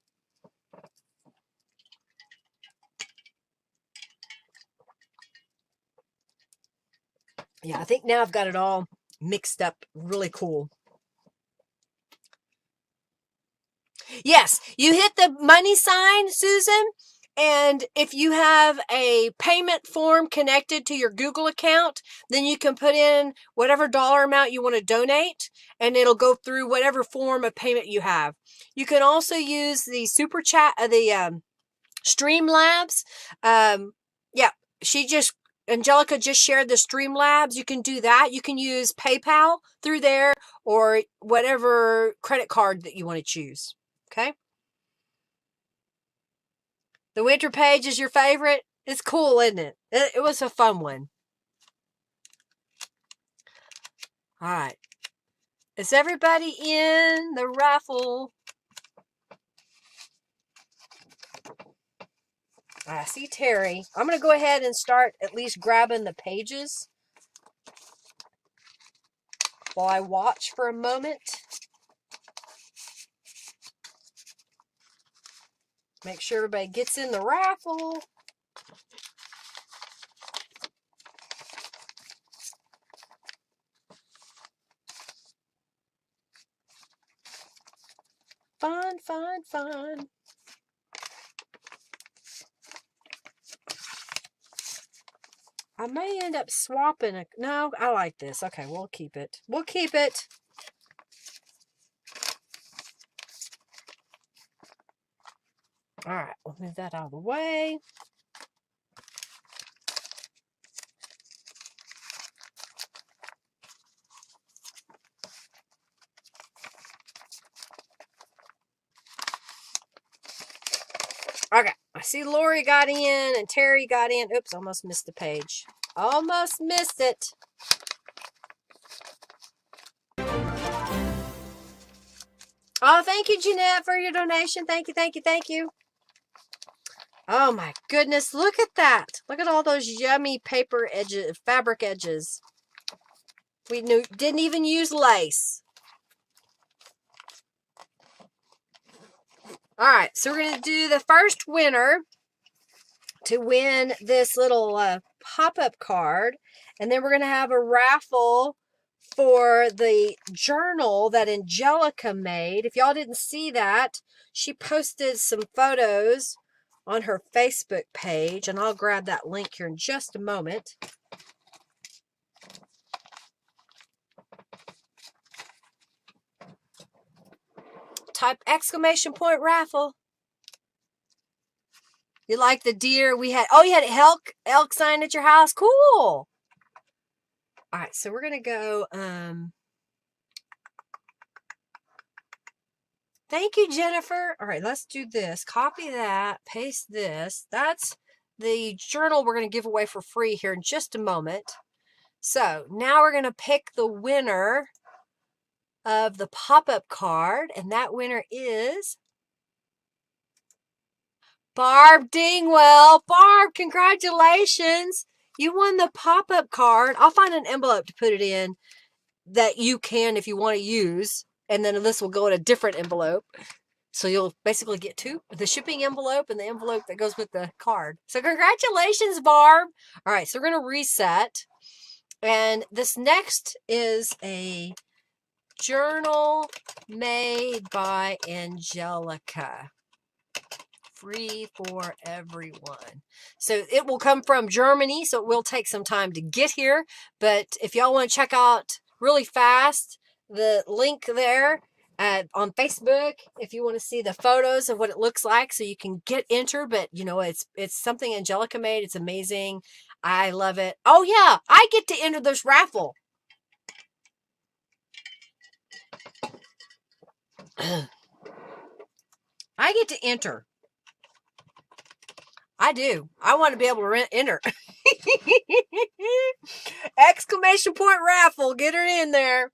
Yeah, I think now I've got it all mixed up really cool. Yes, you hit the money sign, Susan, and if you have a payment form connected to your Google account, then you can put in whatever dollar amount you want to donate, and it'll go through whatever form of payment you have. You can also use the super chat, the Streamlabs. Yeah, Angelica just shared the Streamlabs. You can do that. You can use PayPal through there or whatever credit card that you want to choose. Okay. The winter page is your favorite. It's cool, isn't it? It was a fun one. All right. Is everybody in the raffle? I see Terry. I'm going to go ahead and start at least grabbing the pages while I watch for a moment. Make sure everybody gets in the raffle. Fun, fun, fun. I may end up swapping. No, I like this. Okay, we'll keep it. We'll keep it. All right, we'll move that out of the way. Okay, I see Lori got in and Terry got in. Oops, almost missed the page. Almost missed it. Oh, thank you, Jeanette, for your donation. Thank you, thank you, thank you. Oh my goodness, look at that. Look at all those yummy paper edges, fabric edges. We didn't even use lace. All right, so we're going to do the first winner to win this little pop-up card. And then we're going to have a raffle for the journal that Angelica made. If y'all didn't see that, she posted some photos on her Facebook page, and I'll grab that link here in just a moment. Type exclamation point raffle. You like the deer we had? Oh, you had an elk sign at your house? Cool. All right, so we're going to go... Thank you, Jennifer. All right, let's do this. Copy that, paste this. That's the journal we're going to give away for free here in just a moment. So now we're going to pick the winner of the pop-up card, and that winner is Barb Dingwell. Barb, congratulations. You won the pop-up card. I'll find an envelope to put it in that you can if you want to use, and then this will go in a different envelope. So you'll basically get two, the shipping envelope and the envelope that goes with the card. So congratulations, Barb. All right, so we're going to reset. And this next is a journal made by Angelica. Free for everyone. So it will come from Germany, so it will take some time to get here. But if y'all want to check out really fast, the link there on Facebook, if you want to see the photos of what it looks like, so you can get entered. But you know, it's something Angelica made. It's amazing. I love it. Oh yeah, I get to enter this raffle. I get to enter. I do. I want to be able to enter. Exclamation point raffle. Get her in there.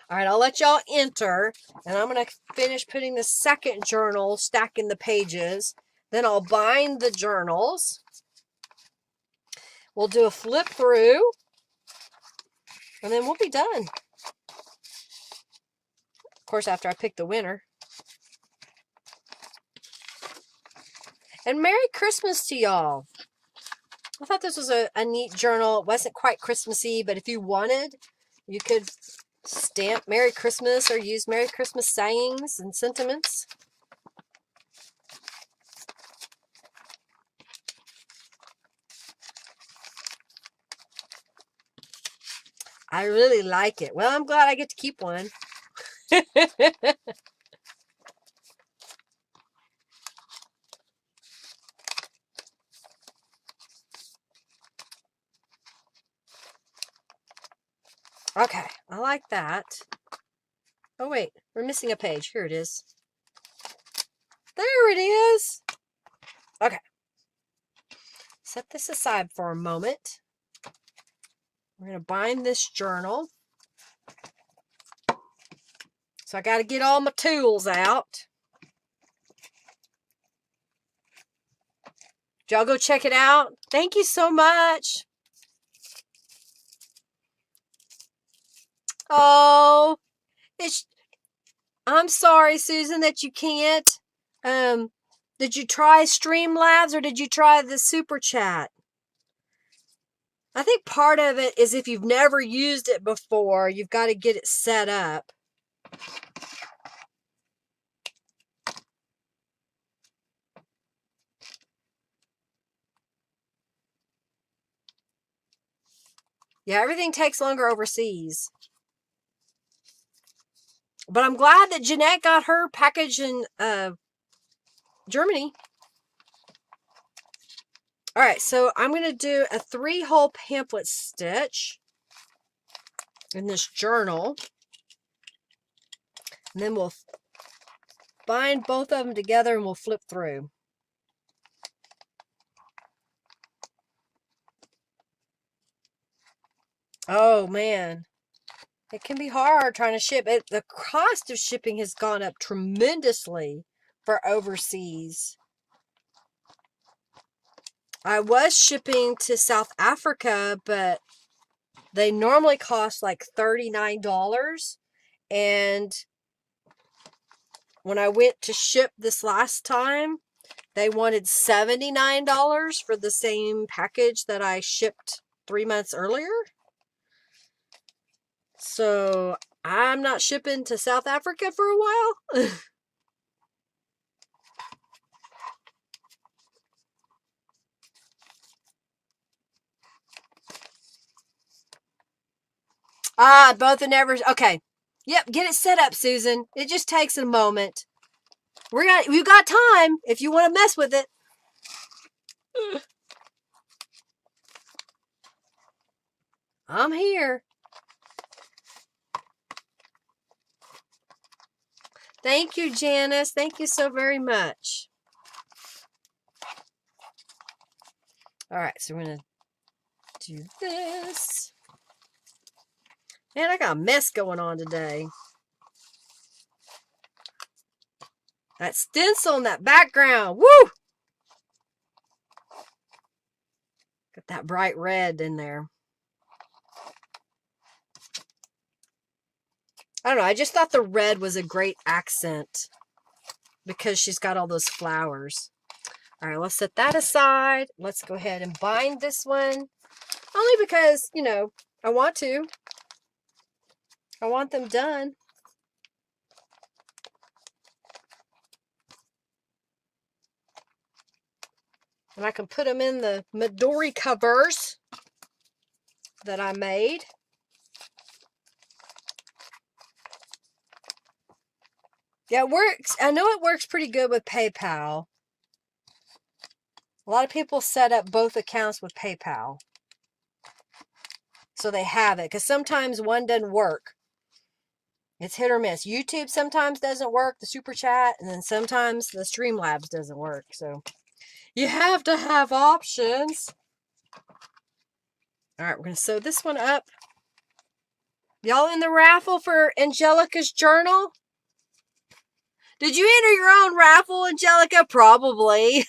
All right, I'll let y'all enter. And I'm going to finish putting the second journal, stacking the pages. Then I'll bind the journals. We'll do a flip through. And then we'll be done. course, after I pick the winner. And Merry Christmas to y'all. I thought this was a neat journal. It wasn't quite Christmassy, but if you wanted, you could stamp Merry Christmas or use Merry Christmas sayings and sentiments. I really like it. Well, I'm glad I get to keep one. Okay, I like that. Oh, wait, we're missing a page. Here it is. There it is. Okay. Set this aside for a moment. We're going to bind this journal. So I got to get all my tools out. Did y'all go check it out? Thank you so much. Oh, I'm sorry, Susan, that you can't. Did you try Streamlabs or did you try the Super Chat? I think part of it is if you've never used it before, you've got to get it set up. Yeah, everything takes longer overseas. But I'm glad that Jeanette got her package in Germany. All right, so I'm going to do a 3-hole pamphlet stitch in this journal. And then we'll bind both of them together and we'll flip through. Oh, man. It can be hard trying to ship. The cost of shipping has gone up tremendously for overseas. I was shipping to South Africa, but they normally cost like $39. And when I went to ship this last time, they wanted $79 for the same package that I shipped 3 months earlier. So I'm not shipping to South Africa for a while. Both are never. Okay. Yep, get it set up, Susan. It just takes a moment. We've got time if you want to mess with it. I'm here. Thank you, Janice. Thank you so very much. All right, so we're going to do this. Man, I got a mess going on today. That stencil in that background. Woo! Got that bright red in there. I don't know. I just thought the red was a great accent because she's got all those flowers. All right, let's set that aside. Let's go ahead and bind this one. Only because, you know, I want to. I want them done. And I can put them in the Midori covers that I made. Yeah, it works. I know it works pretty good with PayPal. A lot of people set up both accounts with PayPal. So they have it. Because sometimes one doesn't work. It's hit or miss. YouTube sometimes doesn't work, the Super Chat, and then sometimes the Streamlabs doesn't work. So you have to have options. All right, we're going to sew this one up. Y'all in the raffle for Angelica's journal? Did you enter your own raffle, Angelica? Probably.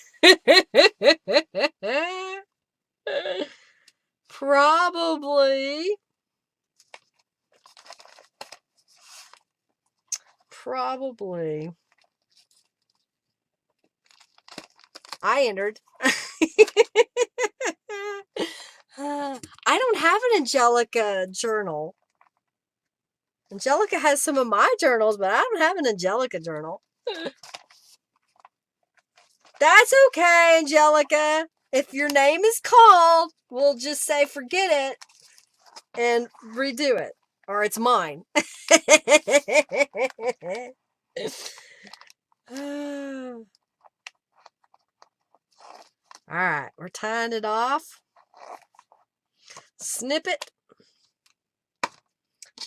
Probably. Probably. I entered. I don't have an Angelica journal. Angelica has some of my journals, but I don't have an Angelica journal. That's okay, Angelica. If your name is called, we'll just say forget it and redo it. Or it's mine. Alright, we're tying it off. Snip it.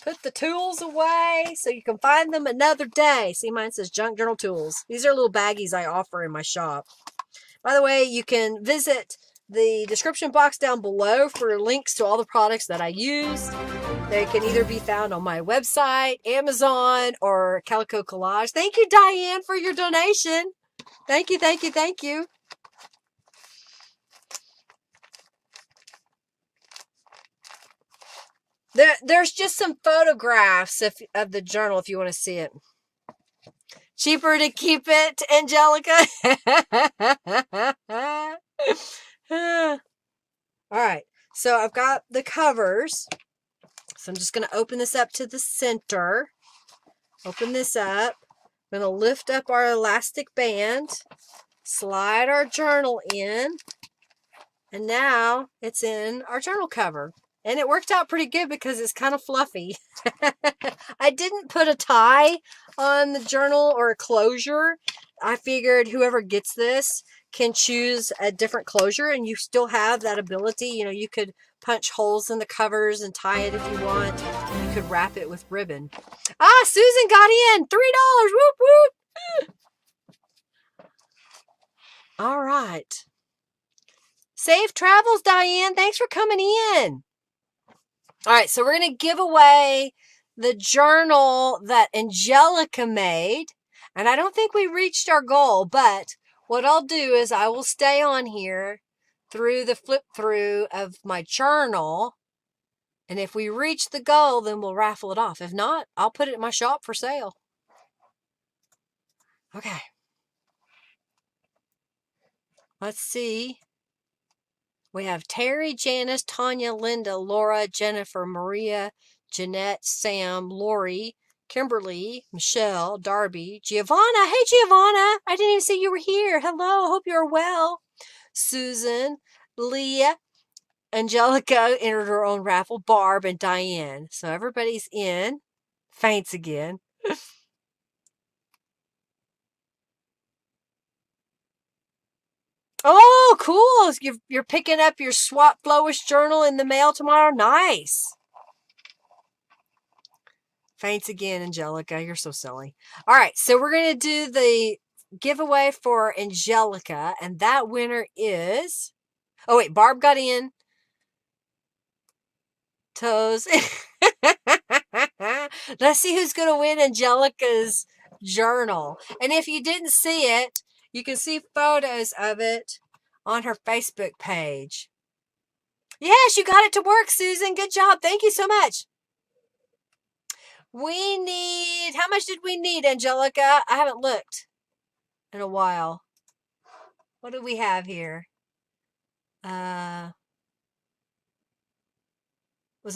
Put the tools away so you can find them another day. See, mine says Junk Journal Tools. These are little baggies I offer in my shop. By the way, you can visit the description box down below for links to all the products that I use. They can either be found on my website, Amazon, or Calico Collage. Thank you, Diane, for your donation. Thank you, thank you, thank you. There's just some photographs of the journal if you want to see it. Cheaper to keep it, Angelica. All right, so I've got the covers. So I'm just going to open this up to the center. Open this up. I'm going to lift up our elastic band. Slide our journal in. And now it's in our journal cover. And it worked out pretty good because it's kind of fluffy. I didn't put a tie on the journal or a closure. I figured whoever gets this can choose a different closure and you still have that ability. You know, you could punch holes in the covers and tie it if you want. You could wrap it with ribbon. Ah, Susan got in! $3! Whoop, whoop! All right. Safe travels, Diane. Thanks for coming in. All right, so we're going to give away the journal that Angelica made. And I don't think we reached our goal, but what I'll do is I will stay on here through the flip through of my journal. And if we reach the goal, then we'll raffle it off. If not, I'll put it in my shop for sale. Okay. Let's see. We have Terry, Janice, Tanya, Linda, Laura, Jennifer, Maria, Jeanette, Sam, Lori, Kimberly, Michelle, Darby, Giovanna. Hey, Giovanna. I didn't even see you were here. Hello. Hope you're well. Susan, Leah, Angelica entered her own raffle, Barb, and Diane. So everybody's in. Faints again. Oh, cool. You're picking up your Swap Flowish journal in the mail tomorrow. Nice. Faints again, Angelica. You're so silly. All right, so we're going to do the giveaway for Angelica, and that winner is... Oh, wait, Barb got in. Toes. Let's see who's going to win Angelica's journal. And if you didn't see it, you can see photos of it on her Facebook page. Yes, you got it to work, Susan. Good job. Thank you so much. We need... How much did we need, Angelica? I haven't looked in a while. What do we have here? Was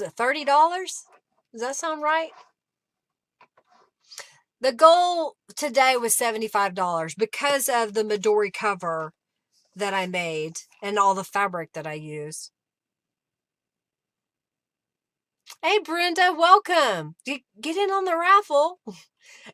it $30? Does that sound right? The goal today was $75 because of the Midori cover that I made and all the fabric that I use. Hey, Brenda, welcome. Get in on the raffle.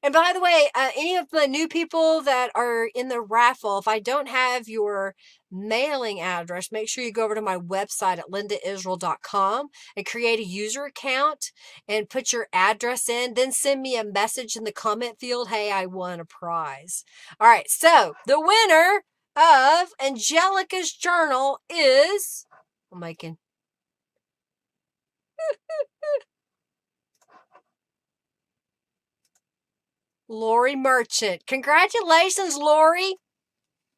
And by the way, any of the new people that are in the raffle, if I don't have your mailing address, make sure you go over to my website at lindaisrael.com and create a user account and put your address in. Then send me a message in the comment field. Hey, I won a prize. All right, so the winner of Angelica's journal is... I'm making... Lori Merchant. Congratulations, Lori.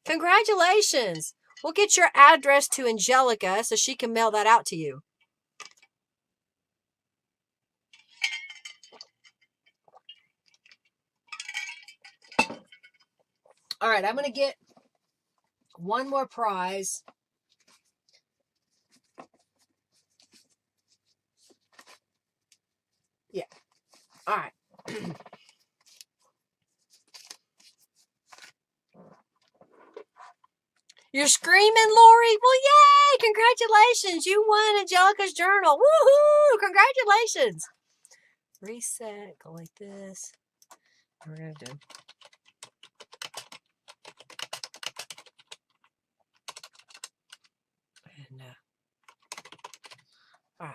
Congratulations. We'll get your address to Angelica so she can mail that out to you. All right, I'm going to get one more prize. Yeah. All right. You're screaming, Lori? Well, yay! Congratulations. You won Angelica's journal. Woohoo! Congratulations. Reset. Go like this. We're going to do. And, all right.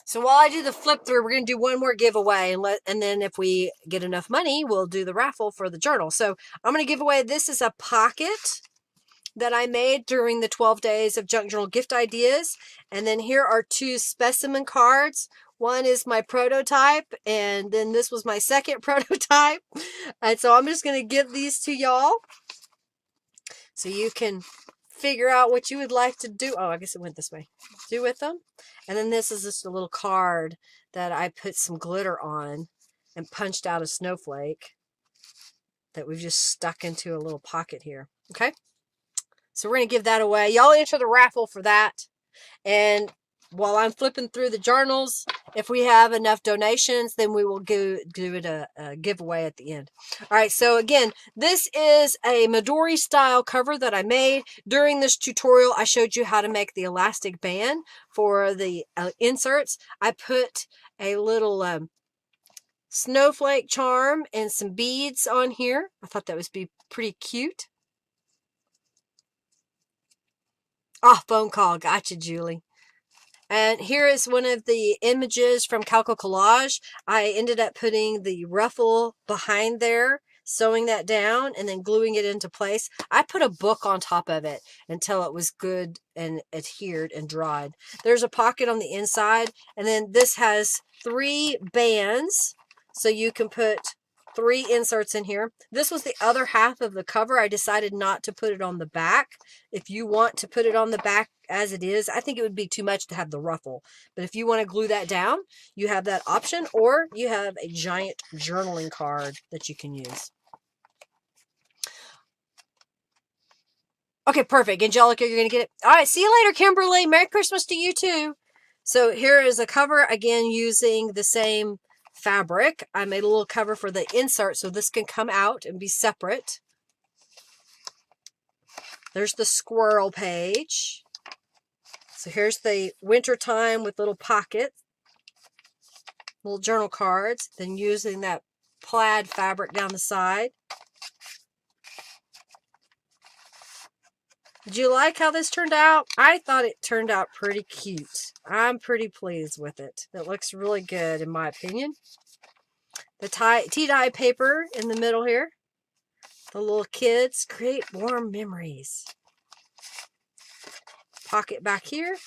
So while I do the flip through, we're going to do one more giveaway, and then if we get enough money, we'll do the raffle for the journal. So I'm going to give away, this is a pocket that I made during the 12 days of Junk Journal gift ideas. And then here are 2 specimen cards. One is my prototype, and then this was my second prototype. And so I'm just going to give these to y'all so you can figure out what you would like to do. Oh, I guess it went this way. Do with them. And then this is just a little card that I put some glitter on and punched out a snowflake that we've just stuck into a little pocket here. Okay. So we're going to give that away. Y'all enter the raffle for that. And while I'm flipping through the journals, if we have enough donations, then we will do it a giveaway at the end. All right, so again, this is a Midori style cover that I made. During this tutorial, I showed you how to make the elastic band for the inserts. I put a little snowflake charm and some beads on here. I thought that would be pretty cute. Oh, phone call. Gotcha, Julie. And here is one of the images from Calico Collage. I ended up putting the ruffle behind there, sewing that down, and then gluing it into place. I put a book on top of it until it was good and adhered and dried. There's a pocket on the inside, and then this has 3 bands, so you can put 3 inserts in here. This was the other half of the cover. I decided not to put it on the back. If you want to put it on the back as it is, I think it would be too much to have the ruffle. But if you want to glue that down, you have that option, or you have a giant journaling card that you can use. Okay, perfect. Angelica, you're going to get it. All right, see you later, Kimberly. Merry Christmas to you too. So here is a cover, again, using the same fabric. I made a little cover for the insert so this can come out and be separate. There's the squirrel page. So here's the winter time with little pockets, little journal cards, then using that plaid fabric down the side. Did you like how this turned out? I thought it turned out pretty cute. I'm pretty pleased with it. It looks really good in my opinion. The tea-dye paper in the middle here. The little kids create warm memories. Pocket back here.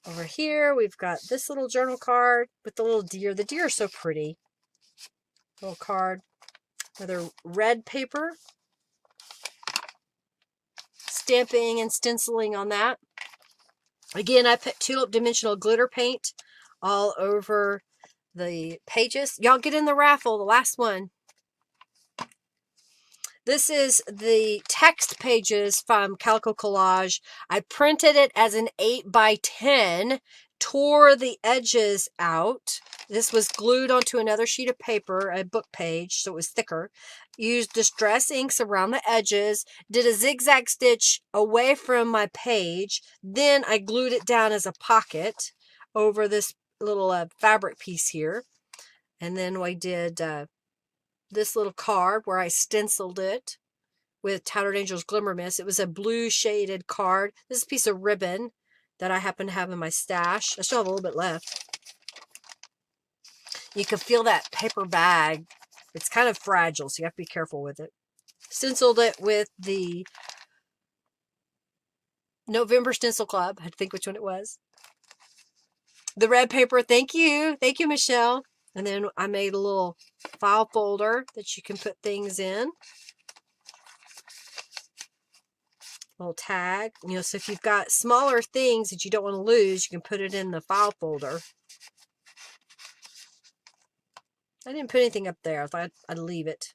Over here, we've got this little journal card with the little deer. The deer are so pretty. Little card. Another red paper. Stamping and stenciling on that. Again, I put tulip dimensional glitter paint all over the pages. Y'all get in the raffle, the last one. This is the text pages from Calico Collage. I printed it as an 8x10, tore the edges out. This was glued onto another sheet of paper, a book page, so it was thicker. Used distress inks around the edges, did a zigzag stitch away from my page. Then I glued it down as a pocket over this little fabric piece here. And then I did this little card where I stenciled it with Tattered Angels Glimmer Mist. It was a blue shaded card. This is a piece of ribbon that I happen to have in my stash. I still have a little bit left. You can feel that paper bag. It's kind of fragile, so you have to be careful with it. Stenciled it with the November Stencil Club. I had to think which one it was. The red paper, thank you. Thank you, Michelle. And then I made a little file folder that you can put things in. Little tag. You know, so if you've got smaller things that you don't want to lose, you can put it in the file folder. I didn't put anything up there. I thought I'd leave it.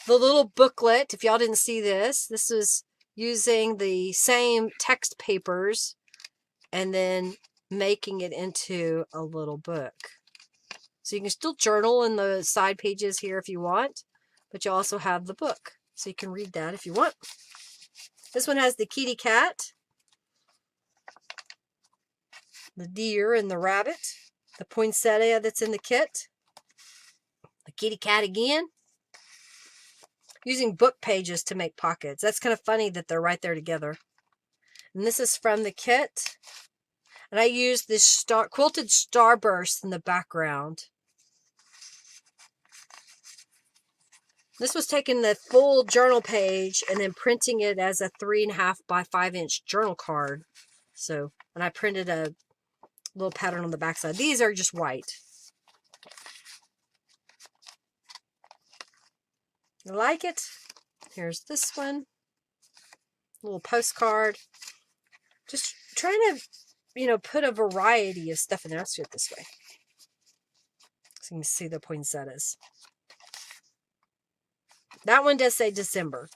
The little booklet, if y'all didn't see this, this is using the same text papers and then making it into a little book. So you can still journal in the side pages here if you want, but you also have the book. So you can read that if you want. This one has the kitty cat, the deer and the rabbit, the poinsettia that's in the kit, the kitty cat again. Using book pages to make pockets. That's kind of funny that they're right there together. And this is from the kit. And I used this quilted starburst in the background. This was taking the full journal page and then printing it as a 3.5 by 5 inch journal card. So, and I printed a little pattern on the backside. These are just white. I like it. Here's this one. A little postcard. Just trying to, put a variety of stuff in there. Let's do it this way. So you can see the poinsettias. That one does say December.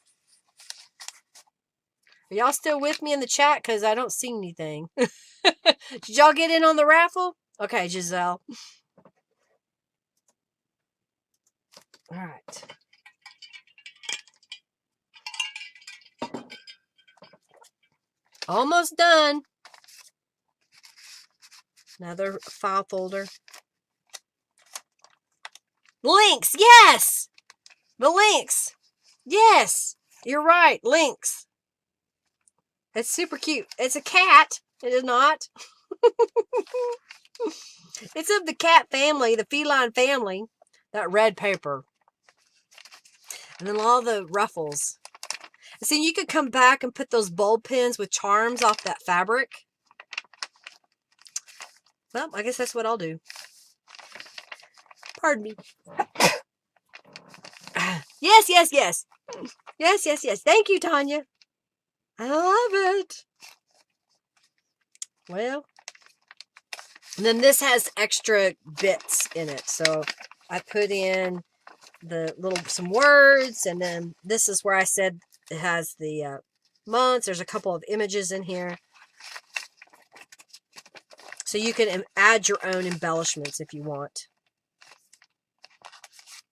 Are y'all still with me in the chat? Because I don't see anything. Did y'all get in on the raffle? Okay, Giselle. All right. Almost done. Another file folder. Links, yes! The links. Yes, you're right, links. It's super cute. It's a cat. It is not. It's of the cat family, the feline family. That red paper. And then all the ruffles. And see, you could come back and put those bulb pins with charms off that fabric. Well, I guess that's what I'll do. Pardon me. Yes, yes, yes. Yes, yes, yes. Thank you, Tanya. I love it. Well, and then this has extra bits in it. So I put in some words, and then this is where I said it has the months. There's a couple of images in here. So you can add your own embellishments if you want.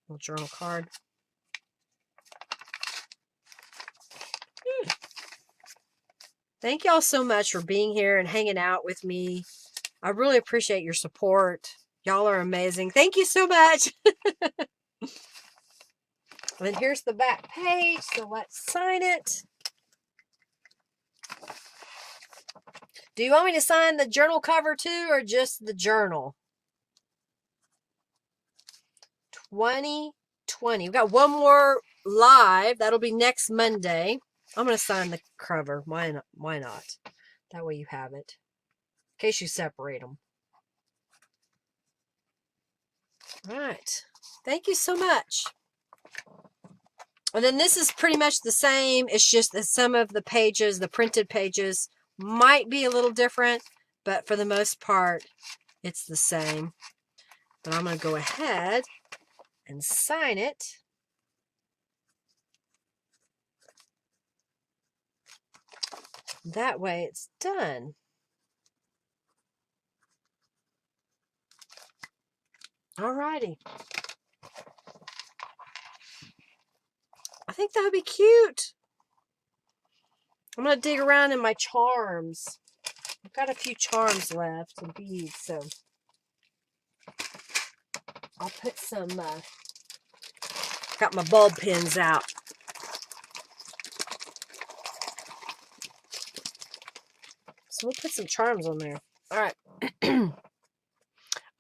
Little journal card. Thank y'all so much for being here and hanging out with me. I really appreciate your support. Y'all are amazing. Thank you so much. And here's the back page, so let's sign it. Do you want me to sign the journal cover too, or just the journal? 2020. We've got one more live. That'll be next Monday. I'm going to sign the cover. Why not? Why not? That way you have it. In case you separate them. All right. Thank you so much. And then this is pretty much the same. It's just that some of the pages, the printed pages, might be a little different. But for the most part, it's the same. But I'm going to go ahead and sign it. That way it's done. Alrighty. I think that would be cute. I'm going to dig around in my charms. I've got a few charms left and beads, so I'll put some, got my bulb pins out. So we'll put some charms on there. All right.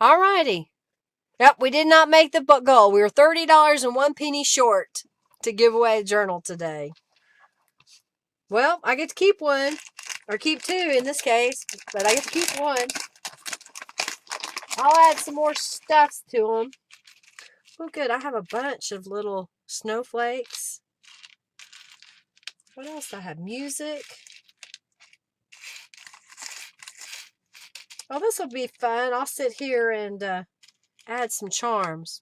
All righty. Yep, we did not make the goal. We were $30 and 1 penny short to give away a journal today. Well, I get to keep one. Or keep two in this case. But I get to keep one. I'll add some more stuff to them. Oh, good. I have a bunch of little snowflakes. What else do I have? Music. Oh, this will be fun. I'll sit here and add some charms.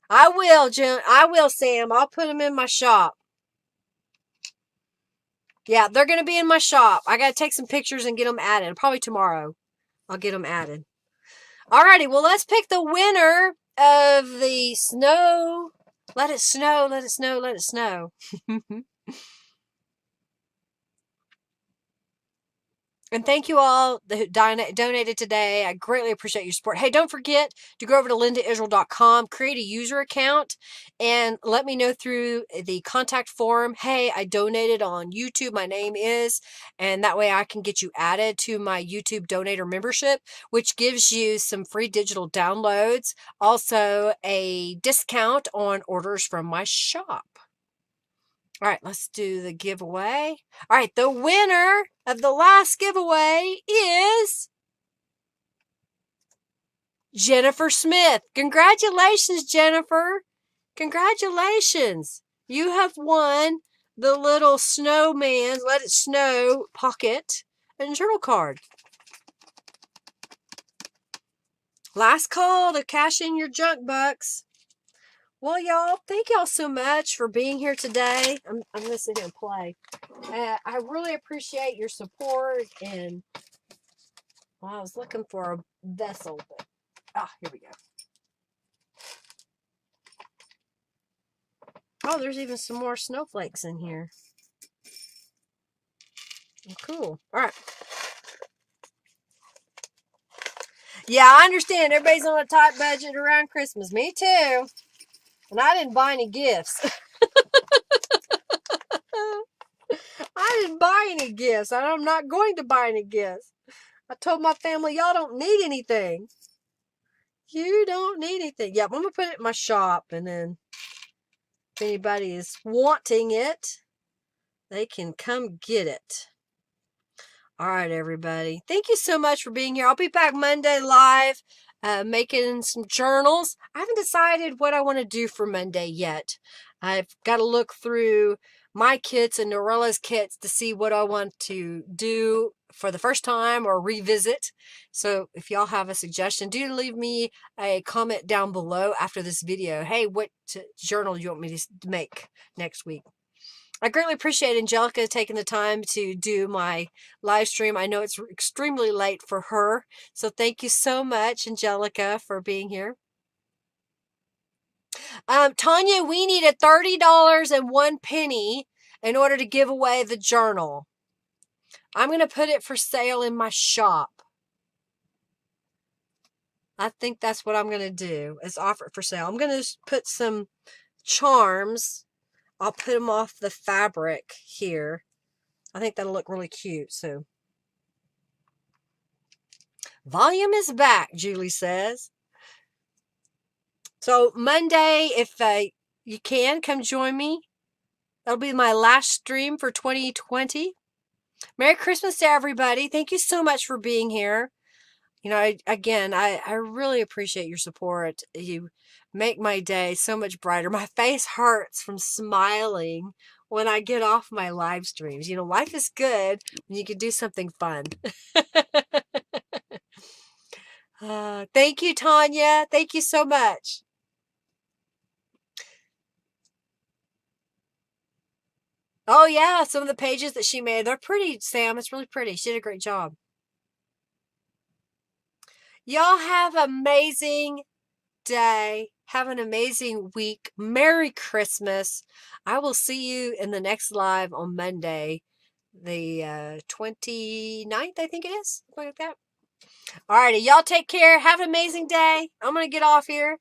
I will, Jim. I will, Sam. I'll put them in my shop. Yeah, they're going to be in my shop. I got to take some pictures and get them added. Probably tomorrow I'll get them added. Alrighty, well, let's pick the winner of the snow. Let it snow, let it snow, let it snow. And thank you all who donated today. I greatly appreciate your support. Hey, don't forget to go over to lindaisrael.com, create a user account, and let me know through the contact form, hey, I donated on YouTube, my name is, and that way I can get you added to my YouTube donator membership, which gives you some free digital downloads, also a discount on orders from my shop. All right, let's do the giveaway. All right, the winner of the last giveaway is Jennifer Smith. Congratulations, Jennifer. Congratulations. You have won the little snowman, Let It Snow pocket and journal card. Last call to cash in your junk bucks. Well, y'all, thank y'all so much for being here today. I'm going to sit here and play. I really appreciate your support, and well, I was looking for a vessel, but here we go. Oh, there's even some more snowflakes in here. Cool. All right. Yeah, I understand. Everybody's on a tight budget around Christmas. Me too. And I didn't buy any gifts. I didn't buy any gifts. I'm not going to buy any gifts. I told my family, y'all don't need anything. You don't need anything. Yeah, I'm going to put it in my shop, and then if anybody is wanting it, they can come get it. All right, everybody. Thank you so much for being here. I'll be back Monday live, making some journals. I haven't decided what I want to do for Monday yet. I've got to look through my kits and Norella's kits to see what I want to do for the first time or revisit. So if y'all have a suggestion, do leave me a comment down below after this video. Hey, what journal do you want me to make next week? I greatly appreciate Angelica taking the time to do my live stream. I know it's extremely late for her. So thank you so much, Angelica, for being here. Tanya, we needed $30.01 in order to give away the journal. I'm going to put it for sale in my shop. I think that's what I'm going to do, is offer it for sale. I'm going to put some charms. I'll put them off the fabric here. I think that'll look really cute. So, volume is back, Julie says. So Monday, if you can, come join me. That'll be my last stream for 2020. Merry Christmas to everybody. Thank you so much for being here. You know, I really appreciate your support. You make my day so much brighter. My face hurts from smiling when I get off my live streams. You know, life is good when you can do something fun. Thank you, Tanya. Thank you so much. Oh, yeah, some of the pages that she made, they're pretty, Sam. It's really pretty. She did a great job. Y'all have an amazing day. Have an amazing week. Merry Christmas. I will see you in the next live on Monday, the 29th, I think it is. Something like that. Alrighty, y'all take care. Have an amazing day. I'm going to get off here.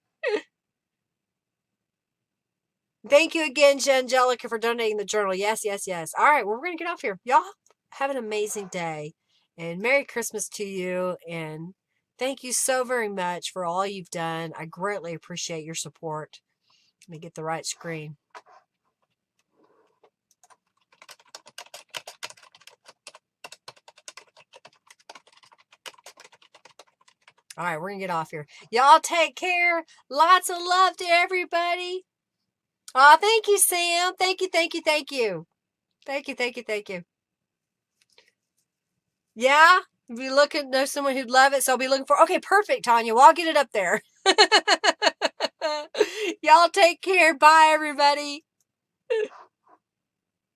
Thank you again, Angelica, for donating the journal. Yes, yes, yes. All right, well, we're going to get off here. Y'all have an amazing day. And Merry Christmas to you. And thank you so very much for all you've done. I greatly appreciate your support. Let me get the right screen. All right, we're going to get off here. Y'all take care. Lots of love to everybody. Oh, thank you, Sam. Thank you, thank you, thank you. Thank you, thank you, thank you. Yeah? Be looking, know someone who'd love it, so I'll be looking for, okay, perfect, Tanya. Well, I'll get it up there. Y'all take care. Bye, everybody.